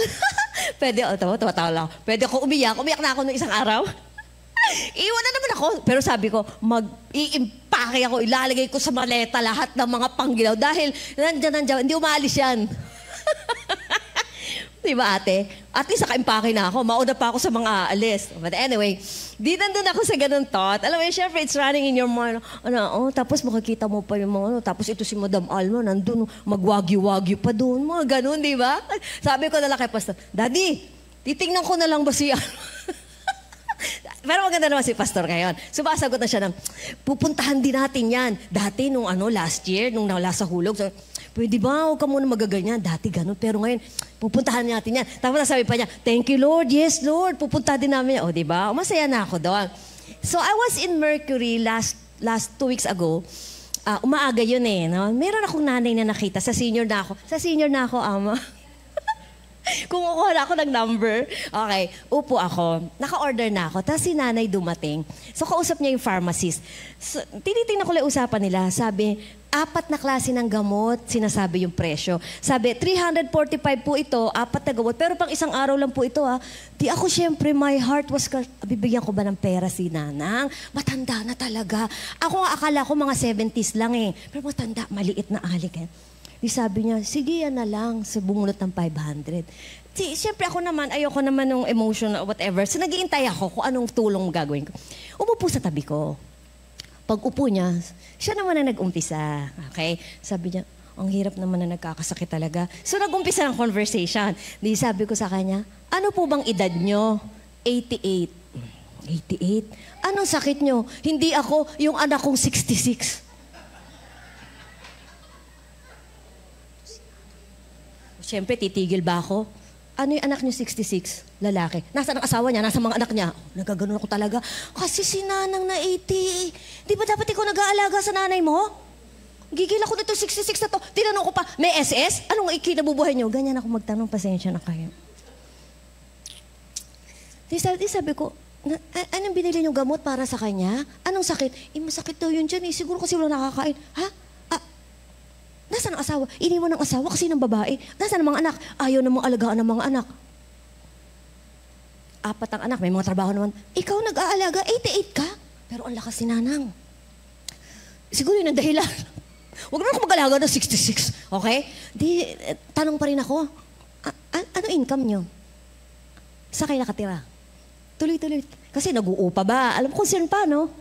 Pwede akong umiyak. Umiyak na ako nung isang araw. Iwan na naman ako. Pero sabi ko, mag-i-impake ako, ilalagay ko sa maleta lahat ng mga panggilaw dahil nandiyan, hindi umalis yan. Diba ate? At least naka-impake na ako. Mauna pa ako sa mga aalis. But anyway, di nandun ako sa ganun thought. Alam mo, syempre, it's running in your mind. Tapos makikita mo pa yung mga tapos ito si Madam Alma, nandun, magwagyu-wagyu pa doon. Mga ganun, di ba? Sabi ko na lang kay Pastor, Daddy, titingnan ko na lang ba siya? Pero maganda naman si Pastor ngayon. Sumasagot na siya ng, pupuntahan din natin yan. Dati nung last year, nung nawala sa hulog, so, pwede ba, huwag ka muna magaganyan. Dati ganun, pero ngayon, pupuntahan natin yan. Tapos sabi pa niya, thank you Lord, yes Lord, pupuntahan din namin yan. O diba, masaya na ako doon. So I was in Mercury last 2 weeks ago. Umaaga yun eh. No? Meron akong nanay na nakita, sa senior na ako, ama. Kumukuha na ako ng number. Okay, upo ako. Naka-order na ako. Tapos si nanay dumating. So, kausap niya yung pharmacist. So, tinitingnan ko lang usapan nila. Sabi, 4 na klase ng gamot, sinasabi yung presyo. Sabi, 345 po ito, 4 na gamot. Pero pang isang araw lang po ito, ha. Di ako, syempre, my heart was... Bibigyan ko ba ng pera si nanang? Matanda na talaga. Ako nga, akala ko mga 70s lang eh. Pero matanda, maliit na alik eh. Di sabi niya, sige yan na lang, sa bungot ng 500. Siyempre ako naman, ayoko naman ng emotion or whatever. So nag-iintay ako kung anong tulong gagawin ko. Umupo sa tabi ko. Pag upo niya, siya naman na nag-umpisa. Okay? Sabi niya, ang hirap naman na nagkakasakit talaga. So nag-umpisa ng conversation. Di sabi ko sa kanya, ano po bang edad niyo? 88. 88? Anong sakit niyo? Hindi ako, yung anak kong 66. Siyempre, titigil ba ako? ano yung anak niyo 66? Lalaki. Nasaan ang asawa niya? Nasaan mga anak niya? Nagaganon ako talaga. Kasi si nanang na 80. Di ba dapat ikaw nag-aalaga sa nanay mo? Gigil ako nito 66 na to. Tinanong ko pa, may SS? Anong ikinabubuhay niyo? Ganyan ako magtanong, pasensya na kayo. Di sabi ko, anong binili niyong gamot para sa kanya? Anong sakit? Masakit daw yun dyan eh. Siguro kasi wala nakakain. Ha? Nasaan ang asawa? Iniwan ng asawa kasi ng babae. Nasaan ang mga anak? Ayaw namang alagaan ng mga anak. 4 ang anak, may mga trabaho naman. Ikaw nag-aalaga, 88 ka? Pero ang lakas si nanang. Siguro yun ang dahilan. Huwag na ako mag-alaga ng 66, okay? Tanong pa rin ako, ano income nyo? Saan kayo nakatira? Tuloy-tuloy. Kasi nag-uupa ba? Alam ko kung sino pa, no?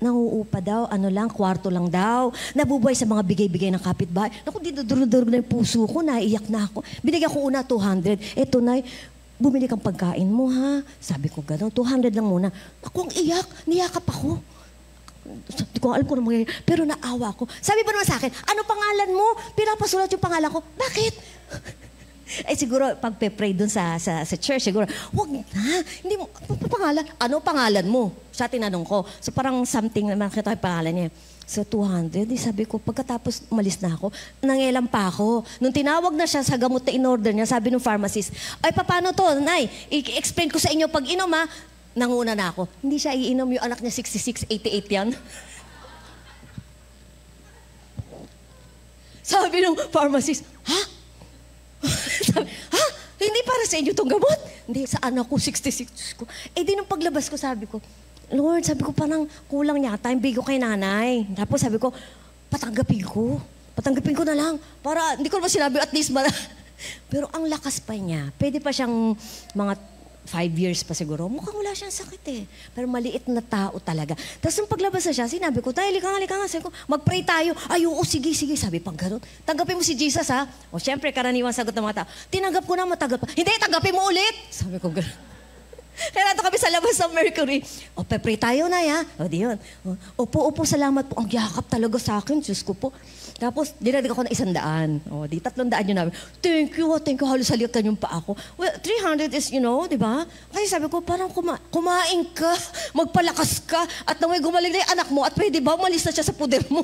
Nanguupa daw, kwarto lang daw. Nabubuhay sa mga bigay-bigay ng kapitbahay. Naku, dinudurog na yung puso ko, naiiyak na ako. Binigyan ko una 200. Eto, Nay, bumili kang pagkain mo, ha? Sabi ko gano'n, 200 lang muna. Ako ang iyak, niyakap ako. Hindi ko alam kung ano mangyayari, pero naawa ako. Sabi pa naman sa akin, ano pangalan mo? Pinapasulat yung pangalan ko. Bakit? Siguro, pag-pray dun sa church, siguro, wag na, hindi mo, pangalan? Ano pangalan mo? Siya tinanong ko. So parang something na makita yung pangalan niya. So 200, sabi ko, pagkatapos umalis na ako, nangelam pa ako. Nung tinawag na siya sa gamot na in-order niya, sabi ng pharmacist, ay, paano to, Nay? I-explain ko sa inyo pag inom, ha? Nanguna na ako. Hindi siya iinom, yung anak niya 66, 88 yan. Sabi ng pharmacist, ha? Sabi, ha? Hindi para sa inyo itong gamot? Hindi, sa anak ko, 66 ko. Di nung paglabas ko, sabi ko, Lord, sabi ko, parang kulang yata yung bigo kay nanay. Tapos sabi ko, patanggapin ko. Patanggapin ko na lang. Para, hindi ko naman sinabi, at least, pero ang lakas pa niya. Pwede pa siyang mga 5 years pa siguro. Mukhang wala siyang sakit eh. Pero maliit na tao talaga. Tapos nung paglabas na siya, sinabi ko, tayo, halika nga. Sabi ko, mag-pray tayo. Ay, oo, sige. Sabi, pag gano'n, tanggapin mo si Jesus, ha? O, syempre, karaniwang sagot ng mga tao. Tinanggap ko na, matagal pa. Hindi, tanggapin mo ulit. Sabi ko, gano'n. Kaya nato kami sa labas ng Mercury. O, pray tayo na, ya. O, di yun. Opo, salamat po. Ang yakap talaga sa akin, Diyos ko po. Tapos, dinadig ako ng 100. O, di 300 yun namin. Thank you. Halos halikan yung pa ako. Well, 300 is, di ba? Kasi sabi ko, parang kumain ka, magpalakas ka, at nang may gumaling na yung anak mo, at pwede ba, umalis na siya sa puder mo?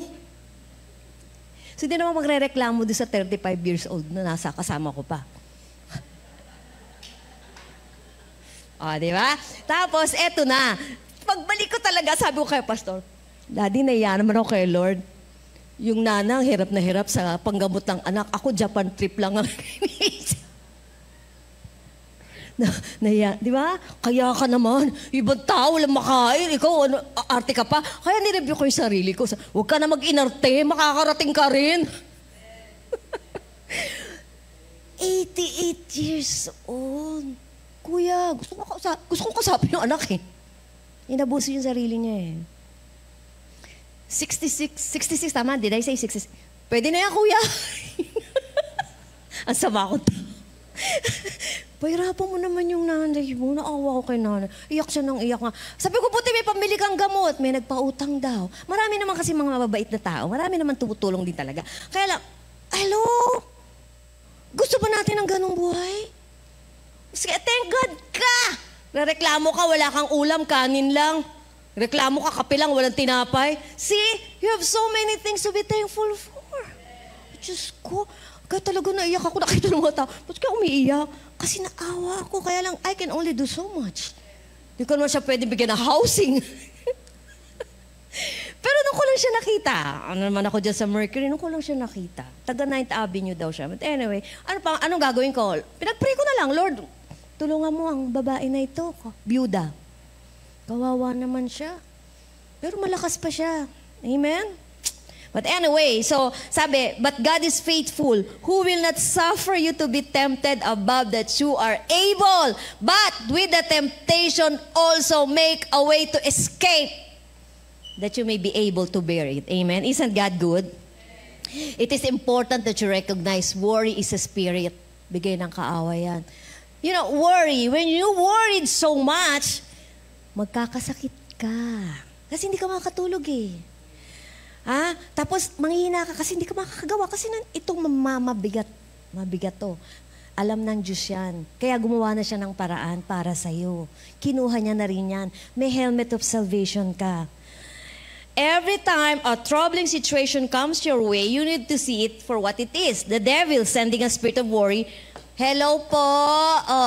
So, hindi naman magre-reklamo doon sa 35 years old na nasa kasama ko pa. Di ba? Tapos, eto na. Pagbalik ko talaga, sabi ko kay Pastor, Daddy, naiya naman ako kay Lord. Yung nanang, hirap na hirap sa panggamot ng anak. Ako, Japan trip lang ang iniisip. Di ba? Kaya ka naman, ibang tao lang makain. Ikaw, arte ka pa. Kaya nireview ko yung sarili ko. Huwag ka na mag-inarte, makakarating ka rin. 88 years old. Kuya, gusto ko kasapin yung anak eh. Inabuso yung sarili niya eh. 66, tama? Did I say 66? Pwede na yan, kuya. Ang sama ko to. Pahirapan mo naman yung nanay mo. Naawa ko kay nanay. Iyak siya ng iyak nga. Sabi ko, buti may pambili kang gamot. May nagpautang daw. Marami naman kasi mga mababait na tao. Marami naman tumutulong din talaga. Kaya lang, hello? Gusto ba natin ng ganong buhay? Thank God ka! Reklamo ka, wala kang ulam, kanin lang. Reklamo ka, kape lang, walang tinapay. See, you have so many things to be thankful for. Diyos ko, kaya talaga naiyak ako, nakita ng mga tao. Ba't ka umiiyak? Kasi naawa ako, kaya lang, I can only do so much. Hindi ko naman siya pwede bigyan ng housing. Pero nung ko lang siya nakita, ano naman ako dyan sa Mercury, nung ko lang siya nakita. Taga 9th Avenue daw siya. But anyway, anong gagawin ko? Pinag-pray ko na lang, Lord, tulungan mo ang babae na ito, byuda. Kawawa naman siya. Pero malakas pa siya. Amen? But anyway, so sabi, but God is faithful, who will not suffer you to be tempted above that you are able, but with the temptation also make a way to escape, that you may be able to bear it. Amen? Isn't God good? It is important that you recognize worry is a spirit. Bigay ng kaawa yan. You know, worry, when you worried so much, magkakasakit ka. Kasi hindi ka makakatulog eh. Tapos manghihina ka kasi hindi ka makakagawa kasi itong mabigat to. Alam ng Diyos yan. Kaya gumawa na siya ng paraan para sa'yo. Kinuha niya na rin yan. May helmet of salvation ka. Every time a troubling situation comes your way, you need to see it for what it is. The devil sending a spirit of worry. Hello po,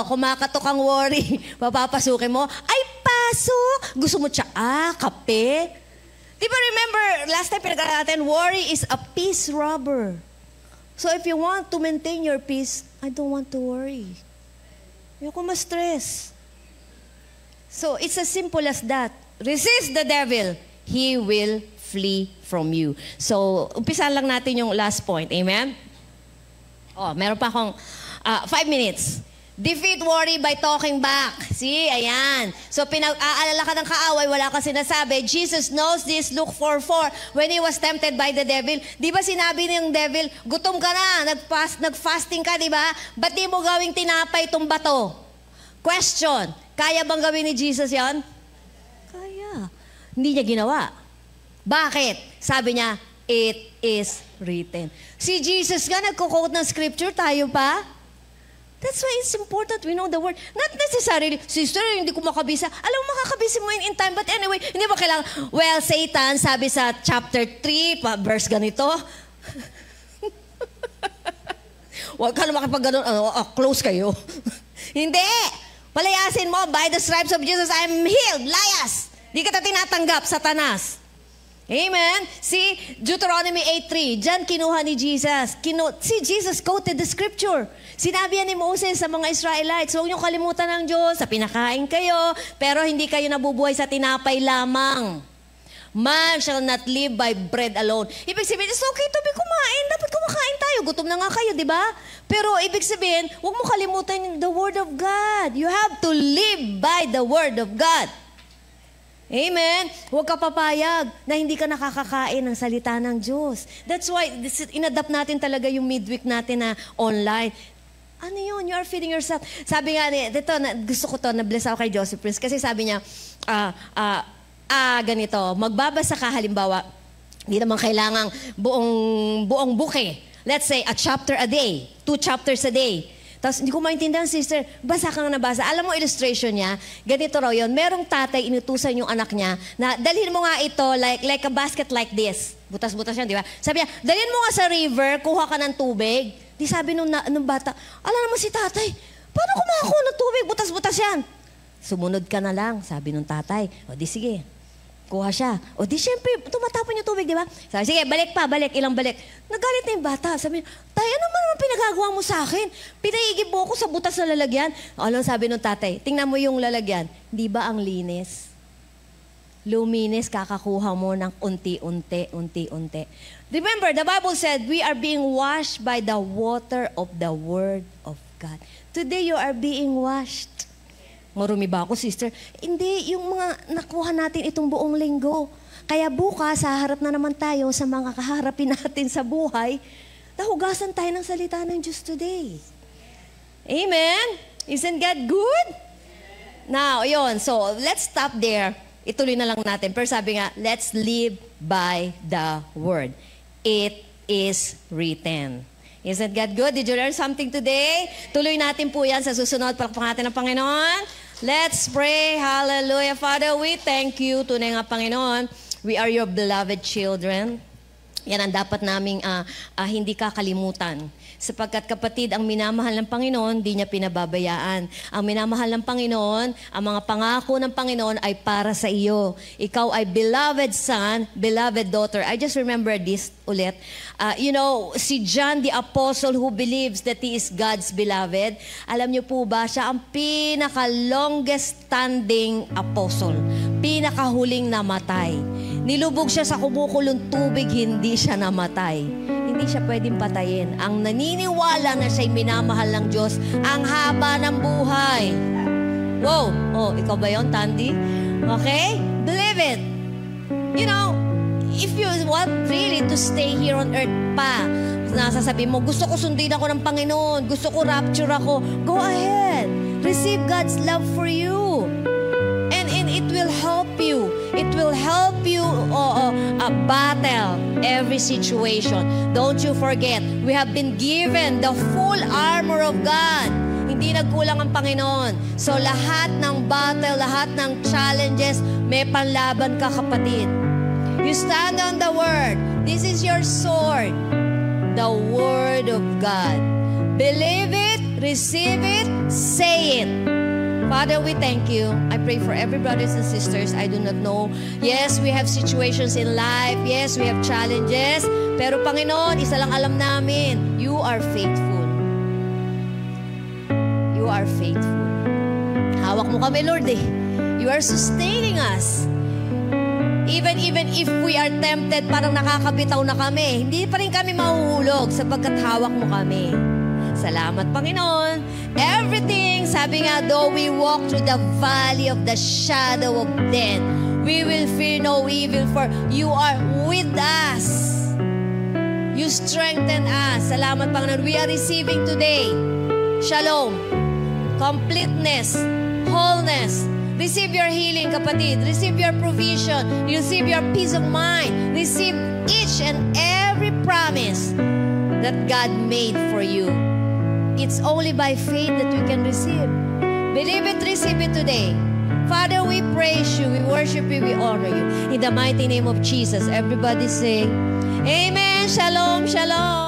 kumakatok ang worry. Papapasukin mo, ay pasok! Gusto mo kape? Di ba remember, last time pinag-aralan natin, worry is a peace robber. So if you want to maintain your peace, I don't want to worry. Ayoko ma-stress. So it's as simple as that. Resist the devil. He will flee from you. So, umpisan lang natin yung last point. Amen? Meron pa akong 5 minutes. Defeat worry by talking back. See, ayan. So, pinag-aalala ka ng kaaway, wala ka sinasabi. Jesus knows this, Luke 4:4. When he was tempted by the devil, di ba sinabi ng devil, gutom ka na, nag-fasting ka, di ba? Ba't di mo gawing tinapay itong bato? Question, kaya bang gawin ni Jesus yan? Kaya. Hindi niya ginawa. Bakit? Sabi niya, it is written. Si Jesus nga nagko-quote ng scripture, tayo pa? That's why it's important we know the word. Not necessarily, sister, hindi ko makabisa. Alam mo, makakabisa mo in time. But anyway, hindi ba kailangan, well, Satan, sabi sa chapter 3, verse ganito. Huwag ka na makipag-ganon, close kayo. Hindi. Palayasin mo, by the stripes of Jesus, I am healed. Layas. Di ka tinatanggap, Satanas. Amen? See, Deuteronomy 8:3, dyan kinuha ni Jesus. Si Jesus quoted the scripture. Sinabi yan ni Moses sa mga Israelites, huwag niyo kalimutan ng Diyos, sa pinakain kayo, pero hindi kayo nabubuhay sa tinapay lamang. Man shall not live by bread alone. Ibig sabihin, it's okay to be kumain. Dapat kumakain tayo. Gutom na nga kayo, di ba? Pero ibig sabihin, huwag mo kalimutan the Word of God. You have to live by the Word of God. Amen? Huwag ka papayag na hindi ka nakakakain ng salita ng Diyos. That's why inadapt natin talaga yung midweek natin na online. Ano yun? You are feeding yourself. Sabi nga, dito, gusto ko to, na-bless ako kay Joseph Prince kasi sabi niya, ganito, magbabasa ka halimbawa, hindi naman kailangang buong buke. Let's say, a chapter a day, 2 chapters a day. Tapos, hindi ko maintindihan, sister, basa kang nabasa. Alam mo, illustration niya, ganito raw yun. Merong tatay, inutusan yung anak niya, na dalhin mo nga ito, like a basket like this. Butas-butas yan, di ba? Sabi niya, dalhin mo nga sa river, kuha ka ng tubig. Di sabi nung bata, alam naman si tatay, paano kumakuha ng tubig? Butas-butas yan. Sumunod ka na lang, sabi nung tatay. O di sige, kuha siya. O di syempre, tumatapon yung tubig, di ba? Sabi, sige, balik pa, ilang balik. Nagalit na yung bata. Sabi niya, tay, ano naman pinagagawa mo sa akin? Pinaigib mo ako sa butas na lalagyan. Alam, sabi nung tatay, tingnan mo yung lalagyan. Di ba ang linis? Luminis, kakakuha mo ng unti-unti. Remember, the Bible said, we are being washed by the water of the Word of God. Today, you are being washed. Marumi ba ako, sister? Hindi, yung mga nakuha natin itong buong linggo. Kaya bukas, haharap na naman tayo sa mga kaharapin natin sa buhay. Nahugasan tayo ng salita ng Diyos today. Amen? Isn't God good? Now, yun. So, let's stop there. Ituloy na lang natin. Pero sabi nga, let's live by the Word. It is written. Isn't God good? Did you learn something today? Tuloy natin po yan sa susunod. Palakpakan natin ng Panginoon. Let's pray. Hallelujah. Father, we thank you. Tunay nga, Panginoon. We are your beloved children. Yan ang dapat naming hindi kakalimutan. Sapagkat kapatid, ang minamahal ng Panginoon, di niya pinababayaan. Ang minamahal ng Panginoon, ang mga pangako ng Panginoon ay para sa iyo. Ikaw ay beloved son, beloved daughter. I just remember this ulit. Si John the Apostle who believes that he is God's beloved, alam niyo po ba, siya ang pinaka-longest standing apostle. Pinakahuling namatay. Nilubog siya sa kumukulong tubig, hindi siya namatay. Hindi siya pwedeng patayin. Ang naniniwala na siya'y minamahal ng Diyos, ang haba ng buhay. Wow! Ikaw ba yun, Tandy? Okay? Believe it. If you want really to stay here on earth pa, nasasabi mo, gusto ko sundin ako ng Panginoon, gusto ko rapture ako, go ahead. Receive God's love for you. And it will help you. It will help you battle every situation. Don't you forget, we have been given the full armor of God. Hindi nagkulang ang Panginoon. So lahat ng battle, lahat ng challenges, may panlaban ka, kapatid. You stand on the Word. This is your sword. The Word of God. Believe it, receive it, say it. Father, we thank you. I pray for every brothers and sisters. I do not know. Yes, we have situations in life. Yes, we have challenges. Pero Panginoon, isa lang alam namin, you are faithful. You are faithful. Hawak mo kami, Lord eh. You are sustaining us. Even if we are tempted, parang nakakabitaw na kami, hindi pa rin kami mahuhulog sapagkat hawak mo kami. Salamat, Panginoon. Everything, sabi nga, though we walk through the valley of the shadow of death, we will fear no evil, for you are with us. You strengthen us. Salamat, Panginoon. We are receiving today shalom, completeness, wholeness. Receive your healing, kapatid. Receive your provision. Receive your peace of mind. Receive each and every promise that God made for you. It's only by faith that we can receive. Believe it, receive it today. Father, we praise you, we worship you, we honor you. In the mighty name of Jesus, everybody say, Amen. Shalom, shalom.